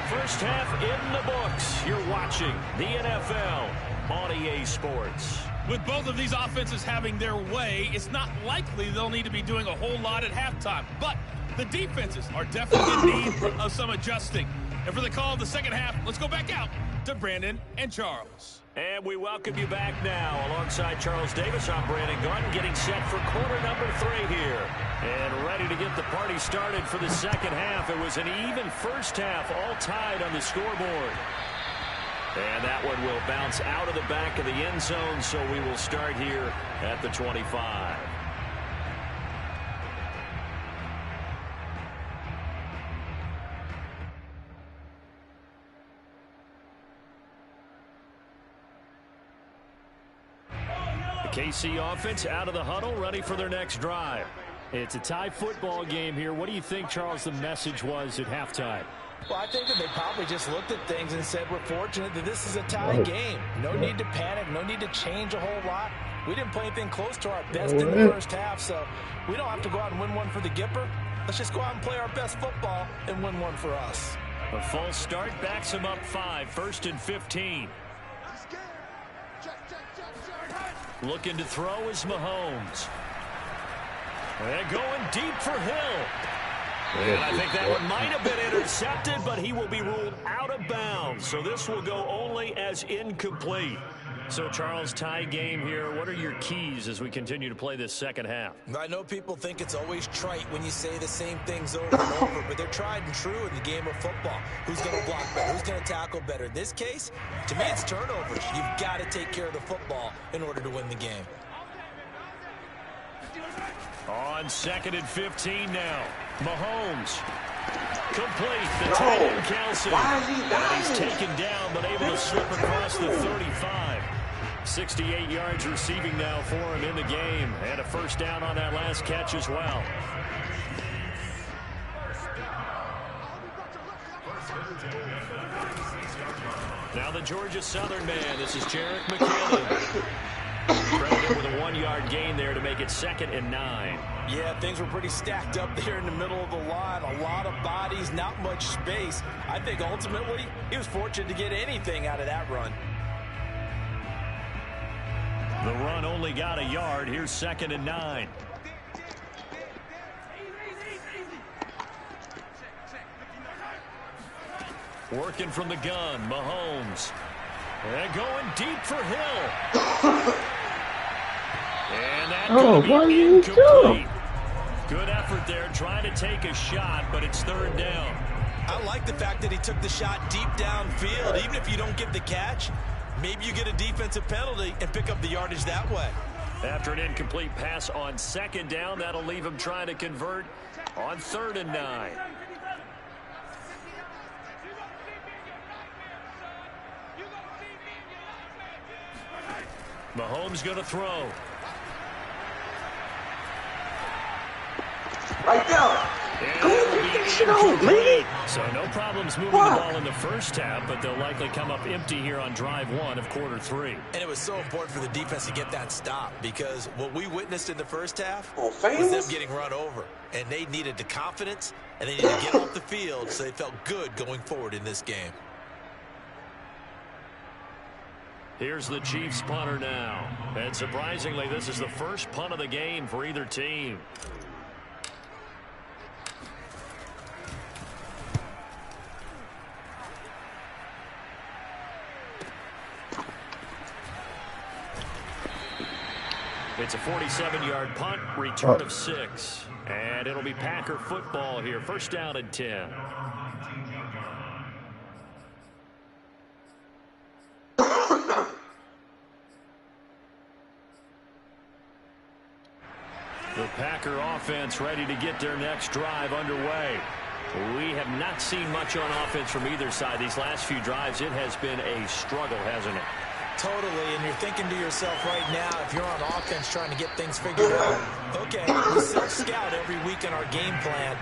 S3: First half in the books. You're watching the NFL on EA Sports.
S6: With both of these offenses having their way, it's not likely they'll need to be doing a whole lot at halftime. But the defenses are definitely in need of some adjusting. And for the call of the second half, let's go back out to Brandon and Charles.
S3: And we welcome you back now. Alongside Charles Davis, I'm Brandon Gunn, getting set for quarter number 3 here. And ready to get the party started for the second half. It was an even first half, all tied on the scoreboard. And that one will bounce out of the back of the end zone, so we will start here at the 25. KC offense out of the huddle, ready for their next drive. It's a tie football game here. What do you think, Charles, the message was at halftime?
S5: Well, I think that they probably just looked at things and said, we're fortunate that this is a tie game. No need to panic. No need to change a whole lot. We didn't play anything close to our best in the first half, so we don't have to go out and win one for the Gipper. Let's just go out and play our best football and win one for us.
S3: A false start backs him up 5, 1st and 15. Looking to throw is Mahomes. And going deep for Hill. And I think that one might have been intercepted, but he will be ruled out of bounds. So this will go only as incomplete. So, Charles, tie game here. What are your keys as we continue to play this second half?
S5: I know people think it's always trite when you say the same things over and over, but they're tried and true in the game of football. Who's going to block better? Who's going to tackle better? In this case, to me, it's turnovers. You've got to take care of the football in order to win the game.
S3: On 2nd and 15 now. Mahomes. Complete. The tight end Kelsey. And he's taken down, but able to slip across the 35. 68 yards receiving now for him in the game. And a first down on that last catch as well. Now the Georgia Southern man. This is Jerick McKinnon. Credited with a 1-yard gain there to make it 2nd and 9.
S5: Yeah, things were pretty stacked up there in the middle of the line. A lot of bodies, not much space. I think ultimately he was fortunate to get anything out of that run.
S3: The run only got a yard. Here's 2nd and 9. Working from the gun, Mahomes. And going deep for Hill. And that could be incomplete. Good effort there trying to take a shot, but it's 3rd down.
S5: I like the fact that he took the shot deep downfield. Even if you don't get the catch, maybe you get a defensive penalty and pick up the yardage that way.
S3: After an incomplete pass on 2nd down, that'll leave him trying to convert on 3rd and 9. Mahomes going to throw.
S1: Right there. Go ahead, pick that shit out, man.
S3: So no problems moving the ball in the first half, but they'll likely come up empty here on drive 1 of quarter 3.
S5: And it was so important for the defense to get that stop because what we witnessed in the first half was them getting run over. And they needed the confidence, and they needed to get off the field so they felt good going forward in this game.
S3: Here's the Chiefs punter now. And surprisingly, this is the first punt of the game for either team. It's a 47-yard punt, return of 6. And it'll be Packer football here. 1st down and 10. The Packer offense ready to get their next drive underway. We have not seen much on offense from either side. These last few drives, it has been a struggle, hasn't it?
S5: Totally, and you're thinking to yourself right now, if you're on offense trying to get things figured out, okay, we self-scout every week in our game plan.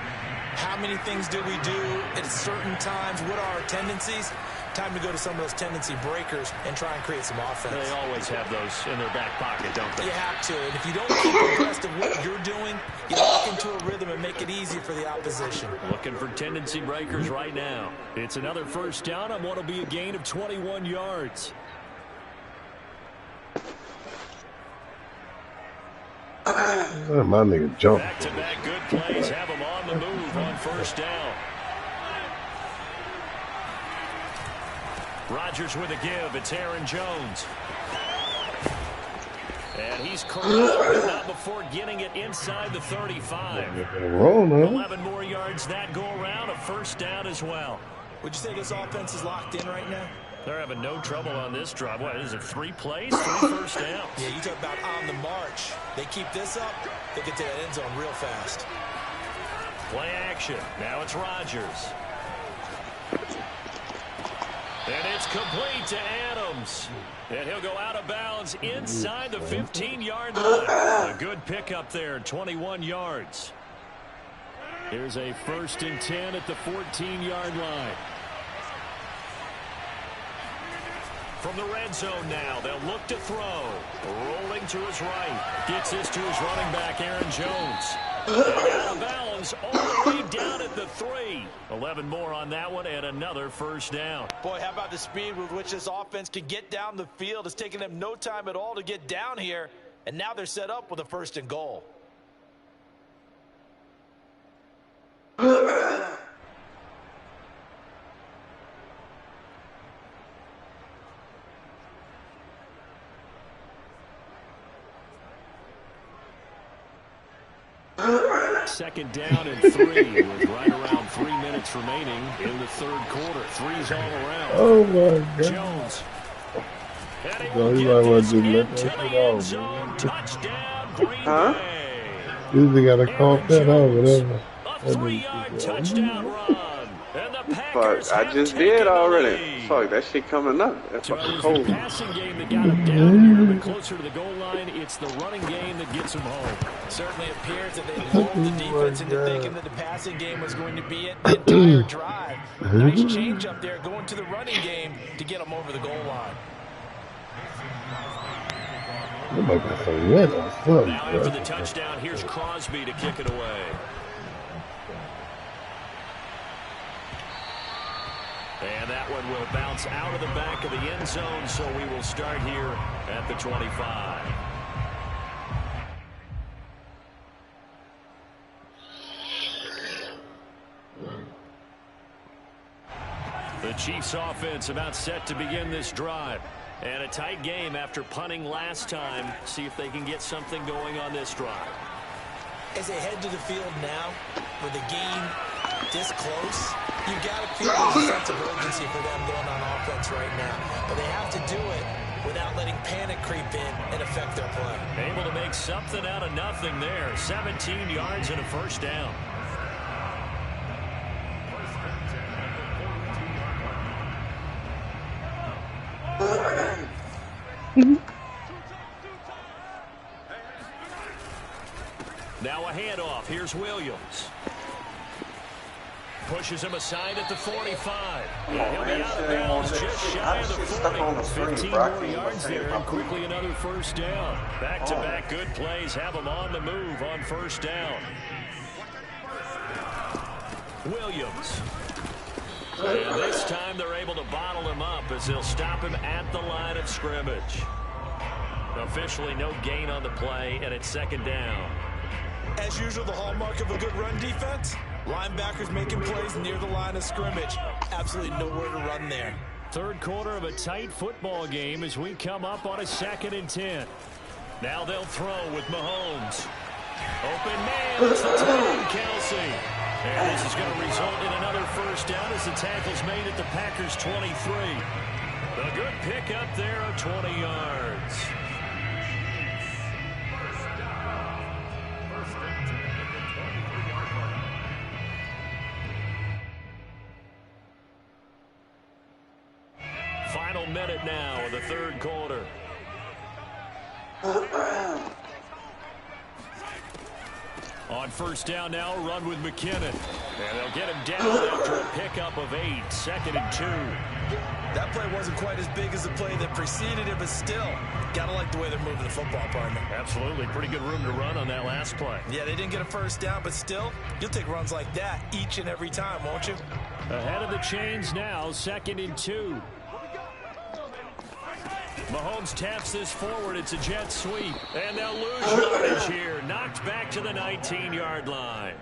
S5: How many things do we do at certain times? What are our tendencies? Time to go to some of those tendency breakers and try and create some offense.
S3: They always have those in their back pocket, don't they?
S5: You have to, and if you don't keep abreast of what you're doing, you lock into a rhythm and make it easy for the opposition.
S3: Looking for tendency breakers right now. It's another 1st down on what will be a gain of 21 yards.
S2: My nigga jumped.
S3: Back-to-back good plays have him on the move on 1st down. Rodgers with a give. It's Aaron Jones. And he's corralled, not before getting it inside the 35. 11 more yards that go around. A 1st down as well.
S5: Would you say this offense is locked in right now?
S3: They're having no trouble on this drive. What is it, 3 plays, 3 first downs?
S5: Yeah, you talk about on the march. They keep this up, they get to that end zone real fast.
S3: Play action. Now it's Rodgers. And it's complete to Adams. And he'll go out of bounds inside the 15-yard line. A good pickup there, 21 yards. Here's a 1st and 10 at the 14-yard line. From the red zone now, they'll look to throw. Rolling to his right. Gets this to his running back, Aaron Jones. Out of bounds all the way down at the 3. 11 more on that one and another 1st down.
S5: Boy, how about the speed with which this offense can get down the field? It's taken them no time at all to get down here, and now they're set up with a 1st and goal.
S3: Second down and 3 with right around 3 minutes remaining in the 3rd quarter. 3's all around.
S2: Oh my God.
S3: Jones. And he
S2: No,
S3: will
S2: you
S3: get
S2: might want
S3: this
S2: to let
S3: into
S2: that
S3: the
S2: shit
S3: end
S2: out,
S3: zone.
S2: man.
S3: Touchdown, Green
S1: Huh?
S3: Bay.
S2: Usually gotta cough that out, whatever.
S3: A 3-yard touchdown run. And the Packers
S1: Fuck, I
S3: have
S1: just
S3: taken
S1: did
S3: the
S1: already.
S3: lead.
S1: Fuck, that shit coming up. That's
S3: So it
S1: fucking
S3: was the
S1: cold.
S3: passing game that got him down here, but closer to the goal line, it's the running game that gets him home.
S5: Certainly appears that they lulled the defense into thinking that the passing game was going to be it the entire drive. Nice change up there going to the running game to get them over the goal line.
S2: You might get some win or something.
S3: Now after the touchdown, here's Crosby to kick it away. And that one will bounce out of the back of the end zone, so we will start here at the 25. The Chiefs offense about set to begin this drive. And a tight game after punting last time. See if they can get something going on this drive.
S5: As they head to the field now, with the game this close, you got to feel there's a sense of urgency for them going on offense right now. But they have to do it without letting panic creep in and affect their play.
S3: Able to make something out of nothing there. 17 yards and a first down. Now a handoff. Here's Williams. Pushes him aside at the 45. He'll be out of bounds just shy of the 40. 15 more yards there and quickly another first down. Back-to-back good plays have him on the move on first down. Williams. And this time they're able to bottle him up as they'll stop him at the line of scrimmage. Officially no gain on the play, and it's second down.
S5: As usual, the hallmark of a good run defense, linebackers making plays near the line of scrimmage. Absolutely nowhere to run there.
S3: Third quarter of a tight football game as we come up on a 2nd and 10. Now they'll throw with Mahomes. Open man, it's the time, Kelsey. And this is going to result in another first down as the tackle's made at the Packers' 23. A good pickup there of 20 yards. Final minute now of the third quarter. On first down now, run with McKinnon. And they'll get him down after a pickup of 8, 2nd and 2.
S5: That play wasn't quite as big as the play that preceded it, but still, gotta like the way they're moving the football, partner.
S3: Absolutely. Pretty good room to run on that last play.
S5: Yeah, they didn't get a first down, but still, you'll take runs like that each and every time, won't you?
S3: Ahead of the chains now, 2nd and 2. Mahomes taps this forward. It's a jet sweep. And they'll lose yardage here. Knocked back to the 19-yard line.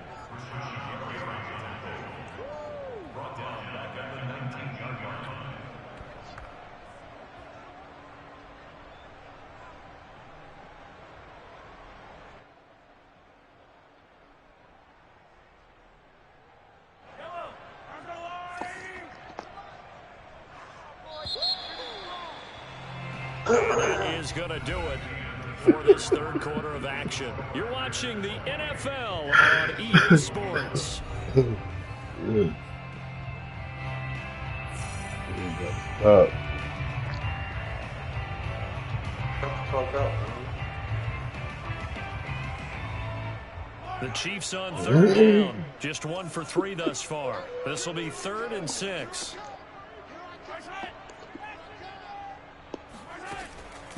S3: That is going to do it for this third quarter of action. You're watching the NFL on EA Sports. The Chiefs on third down. Just 1 for 3 thus far. This will be 3rd and 6.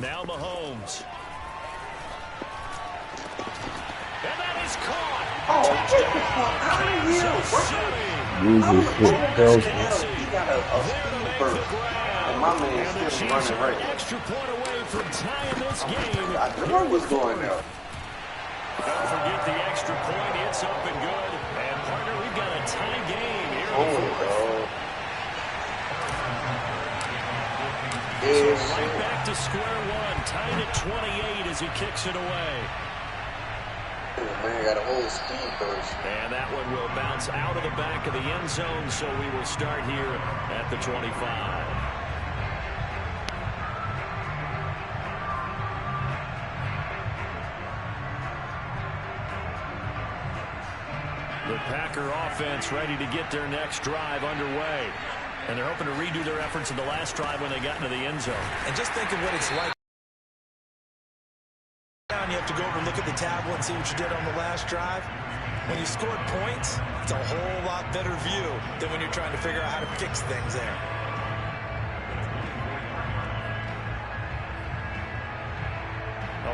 S3: Now Mahomes. And that is caught.
S1: Oh, get the fuck out of here, bro. He got a speed burst. And my man's still running right.
S3: Extra point away from tying this game.
S1: I knew it was going out.
S3: Don't forget the extra point. It's up and good. And partner, we've got a tie game here. So right back to square one, tied at 28 as he kicks it away.
S1: Man, got a whole speed burst.
S3: And that one will bounce out of the back of the end zone, so we will start here at the 25. The Packer offense ready to get their next drive underway. And they're hoping to redo their efforts in the last drive when they got into the end zone.
S5: And just think of what it's like. You have to go over and look at the tablet and see what you did on the last drive. When you scored points, it's a whole lot better view than when you're trying to figure out how to fix things there.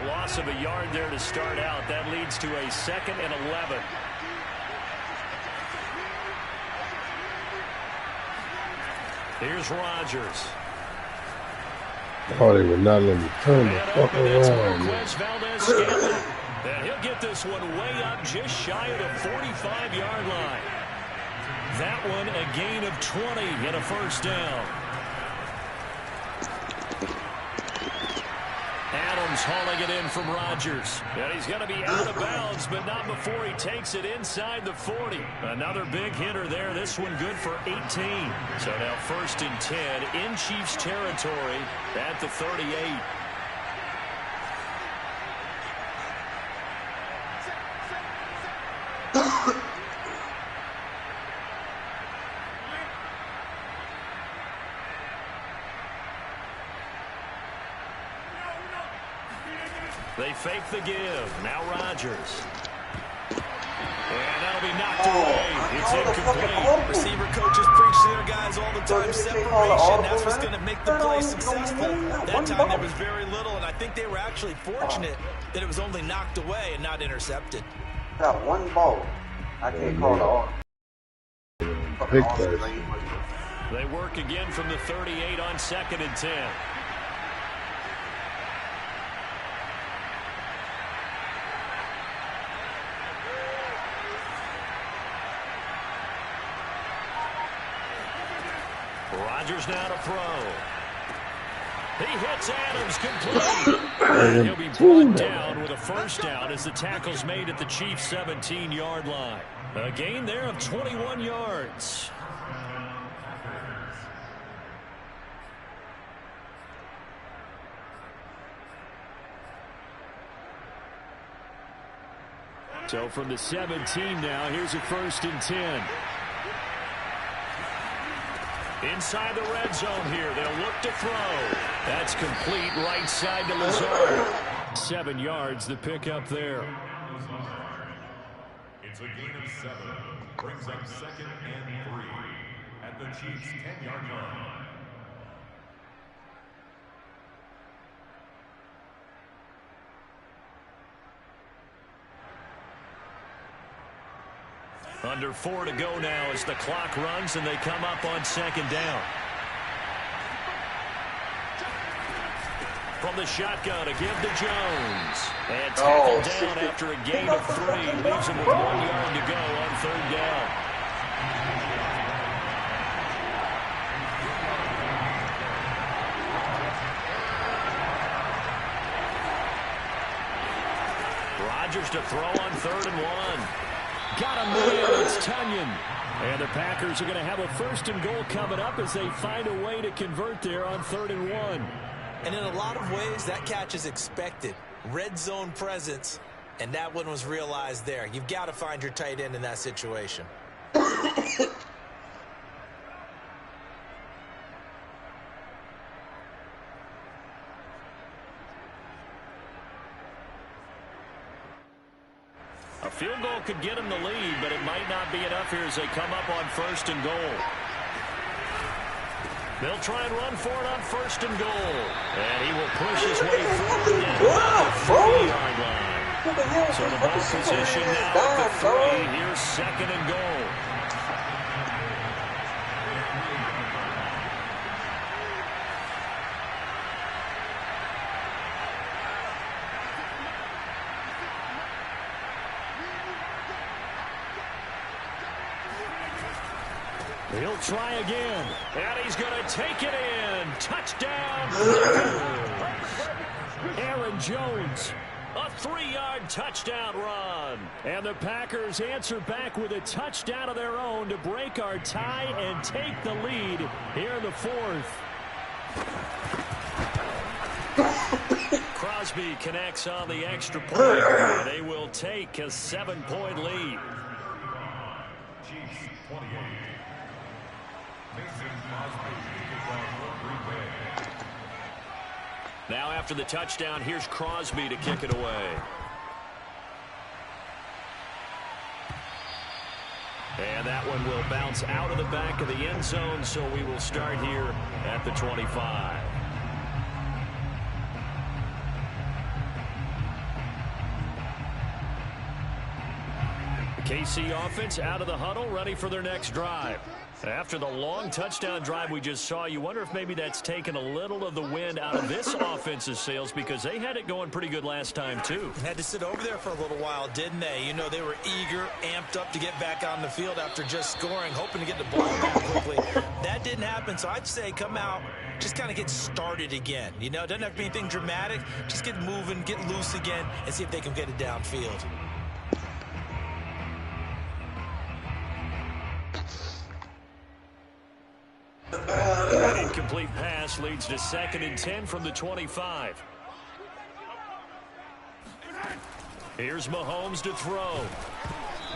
S3: loss of a yard there to start out. That leads to a 2nd and 11. Here's Rodgers.
S2: Oh, they would not let me turn the fuck around.
S3: And he'll get this one way up just shy of the 45-yard line. That one a gain of 20 and a first down. Adams hauling it in from Rodgers. And he's going to be out of bounds, but not before he takes it inside the 40. Another big hitter there. This one good for 18. So now 1st and 10 in Chiefs territory at the 38. They fake the give. Now Rodgers. And that'll be knocked away. It's incomplete.
S5: Receiver coaches preach to their guys all the time. Separation, that's what's going to make the play successful. That time there was very little, and I think they were actually fortunate that it was only knocked away and not intercepted.
S1: Got one ball. I can't call it all.
S3: They work again from the 38 on 2nd and 10. Rodgers now to throw. He hits Adams complete. And he'll be brought down with a first down as the tackle's made at the Chiefs' 17-yard line. A gain there of 21 yards. So from the 17 now, here's a 1st and 10. Inside the red zone here. They'll look to throw. That's complete right side to Lazard. 7 yards, the pickup there.
S7: It's a gain of 7. Brings up 2nd and 3 at the Chiefs' 10-yard line.
S3: Under 4 to go now as the clock runs and they come up on 2nd down. From the shotgun to give to Jones. And tackled down after a gain of 3. Leaves him with 1 yard to go on 3rd down. Rodgers to throw on 3rd and 1. Got him there. It's Tunyon. And the Packers are going to have a 1st and goal coming up as they find a way to convert there on 3rd and 1.
S5: And in a lot of ways, that catch is expected. Red zone presence, and that one was realized there. You've got to find your tight end in that situation.
S3: A field goal could get him the lead, but it might not be enough here as they come up on 1st and goal. They'll try and run for it on 1st and goal. And he will push his way forward down the 3-yard line. So the ball position now at the 3. Here's 2nd and goal. He'll try again. And he's going to take it in. Touchdown. Aaron Jones. A 3-yard touchdown run. And the Packers answer back with a touchdown of their own to break our tie and take the lead here in the 4th. Crosby connects on the extra point. They will take a 7-point lead.
S7: Chiefs 28.
S3: Now after the touchdown, here's Crosby to kick it away. And that one will bounce out of the back of the end zone, so we will start here at the 25. KC offense out of the huddle, ready for their next drive. After the long touchdown drive we just saw, you wonder if maybe that's taken a little of the wind out of this offense's sails, because they had it going pretty good last time too.
S5: Had to sit over there for a little while, didn't they? You know, they were eager, amped up to get back on the field after just scoring, hoping to get the ball back quickly. That didn't happen, so I'd say come out, just kind of get started again. You know, it doesn't have to be anything dramatic. Just get moving, get loose again, and see if they can get it downfield.
S3: An incomplete pass leads to 2nd and 10 from the 25. Here's Mahomes to throw.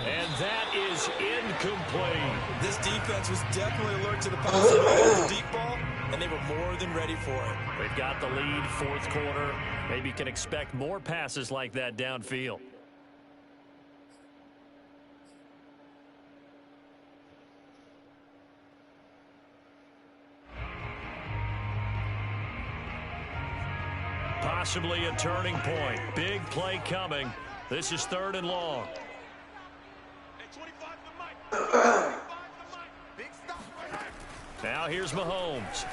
S3: And that is incomplete.
S5: This defense was definitely alert to the possibility of the deep ball, and they were more than ready for it.
S3: They've got the lead, 4th quarter. Maybe can expect more passes like that downfield. Possibly a turning point. Big play coming. This is 3rd and long. Now here's Mahomes.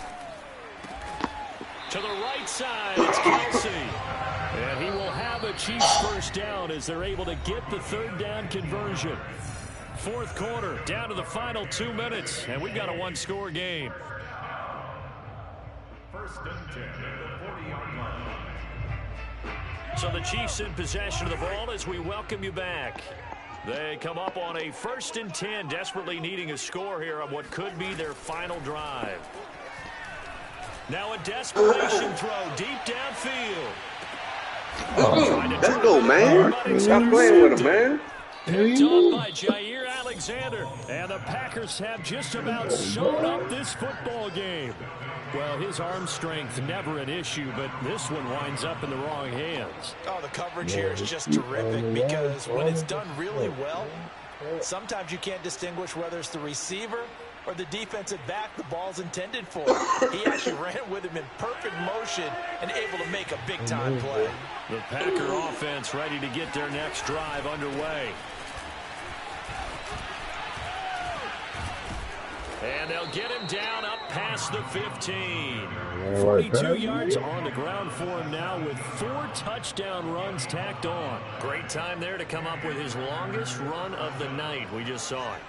S3: To the right side, it's Kelsey. And he will have a Chiefs first down as they're able to get the 3rd down conversion. 4th quarter, down to the final 2 minutes, and we've got a 1-score game.
S7: 1st and 10 at the 40-yard line.
S3: So the Chiefs in possession of the ball as we welcome you back. They come up on a 1st and 10, desperately needing a score here on what could be their final drive. Now a desperation throw deep downfield.
S1: Let's go, man. Stop playing with him, man.
S3: Picked off by Jair Alexander. And the Packers have just about sewn up this football game. Well, his arm strength never an issue, but this one winds up in the wrong hands.
S5: Oh, the coverage here is just terrific, because when it's done really well, sometimes you can't distinguish whether it's the receiver or the defensive back the ball's intended for. He actually ran with him in perfect motion and able to make a big-time play.
S3: The Packer offense ready to get their next drive underway. And they'll get him down up past the 15. 42 yards on the ground for him now with 4 touchdown runs tacked on. Great time there to come up with his longest run of the night. We just saw it.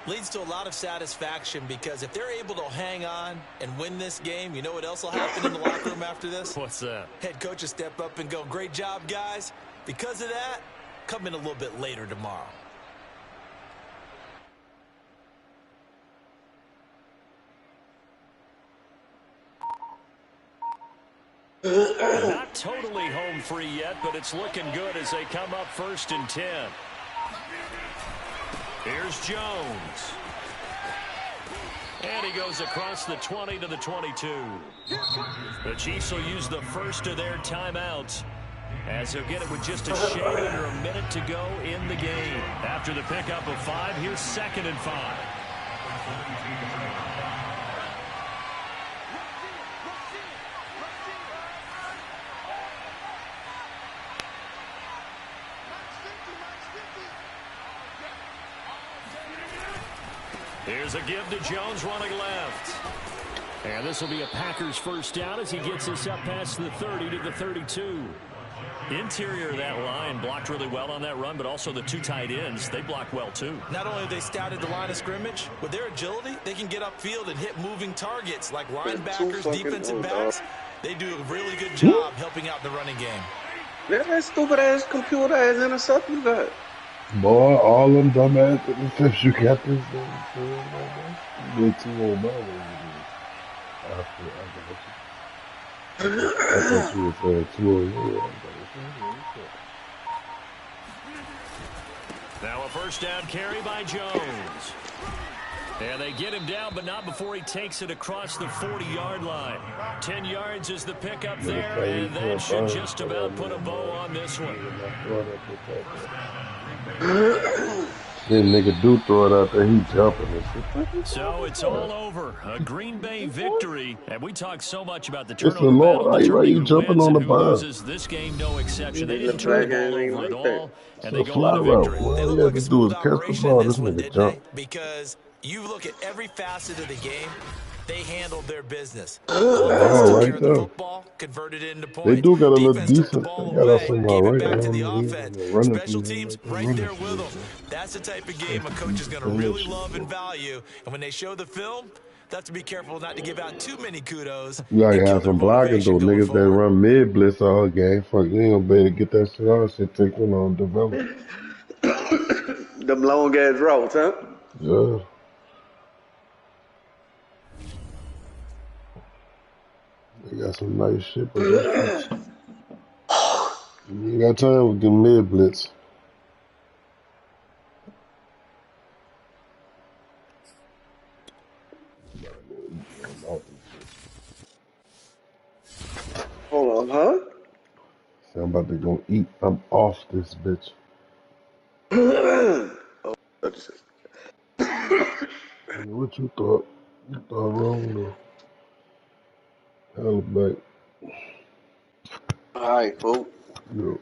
S5: Leads to a lot of satisfaction, because if they're able to hang on and win this game, you know what else will happen in the locker room after this?
S3: What's that?
S5: Head coach will step up and go, great job, guys. Because of that, come in a little bit later tomorrow.
S3: Not totally home free yet, but it's looking good as they come up 1st and 10. Here's Jones. And he goes across the 20 to the 22. The Chiefs will use the first of their timeouts, as they'll get it with just a shade under a minute to go in the game. After the pickup of 5, here's 2nd and 5. Here's a give to Jones running left. And this will be a Packers first down as he gets us up past the 30 to the 32. Interior of that line blocked really well on that run, but also the 2 tight ends, they block well too.
S5: Not only have they scouted the line of scrimmage, with their agility, they can get upfield and hit moving targets like linebackers, defensive backs. They do a really good job helping out the running game.
S1: That stupid-ass computer-ass intercept you got.
S2: Boy, all them dumbass intercepts you got this thing. You get 2 old miles. I thought you were saying 2 old years.
S3: Now a first down carry by Jones. And they get him down, but not before he takes it across the 40-yard line. 10 yards is the pickup there, and that should just about put a bow on this one.
S2: Then nigga do throw it out there, he jumping and shit.
S3: So it's all over. A Green Bay victory. And we talk so much about the
S2: It's a
S3: turnover battle
S2: long. Why
S3: determining
S2: you
S3: who
S2: jumping
S3: wins
S2: on
S3: and
S2: the
S3: who
S2: vine?
S3: loses. This game, no exception. They
S1: These
S3: didn't
S1: little
S3: turn the
S1: black
S3: ball
S1: guys ain't
S3: over at
S1: like that.
S3: all,
S2: It's
S3: and
S2: a
S3: they go
S2: fly route.
S3: undefeated.
S2: All
S5: They
S2: you
S5: look
S2: have
S5: like
S2: to
S5: a
S2: do is
S5: smooth
S2: catch the
S5: operation in
S2: ball.
S5: this
S2: This
S5: one,
S2: nigga
S5: didn't they?
S2: jump.
S5: Because you look at every facet of the game, they handled their business. Offense
S2: Ball
S5: took
S2: right
S5: care of the
S2: there.
S5: football, converted it into
S2: They
S5: points.
S2: do got a little
S5: Defense took the
S2: decent. They
S5: ball
S2: got us
S5: away,
S2: somehow
S5: gave it
S2: right. I
S5: back to
S2: don't
S5: the
S2: know. We
S5: offense.
S2: ain't running
S5: Special
S2: through here
S5: teams
S2: like they
S5: right
S2: running
S5: there
S2: through
S5: with
S2: here,
S5: them.
S2: bro.
S5: That's the type of game a
S2: Special
S5: coach
S2: teams
S5: is going to
S2: playing that
S5: really
S2: shit,
S5: love
S2: bro.
S5: and value. And when they show the film, they have to be careful not to give out too many kudos
S2: You gotta
S5: and kill
S2: have
S5: their
S2: some blocking
S5: motivation
S2: though.
S5: going
S2: Niggas that
S5: forward.
S2: run mid blitz all game. Fuck, you ain't gonna be able to get that shit on. Shit take you know develop.
S1: Them long ass routes, huh?
S2: Yeah. They got some nice shit, but them shits. You ain't got time with them mid blitz.
S1: Hold on, huh?
S2: See, I'm about to go eat. I'm off this bitch. What you thought? You thought wrong though. Hell back.
S1: All right, folks.
S2: Yo.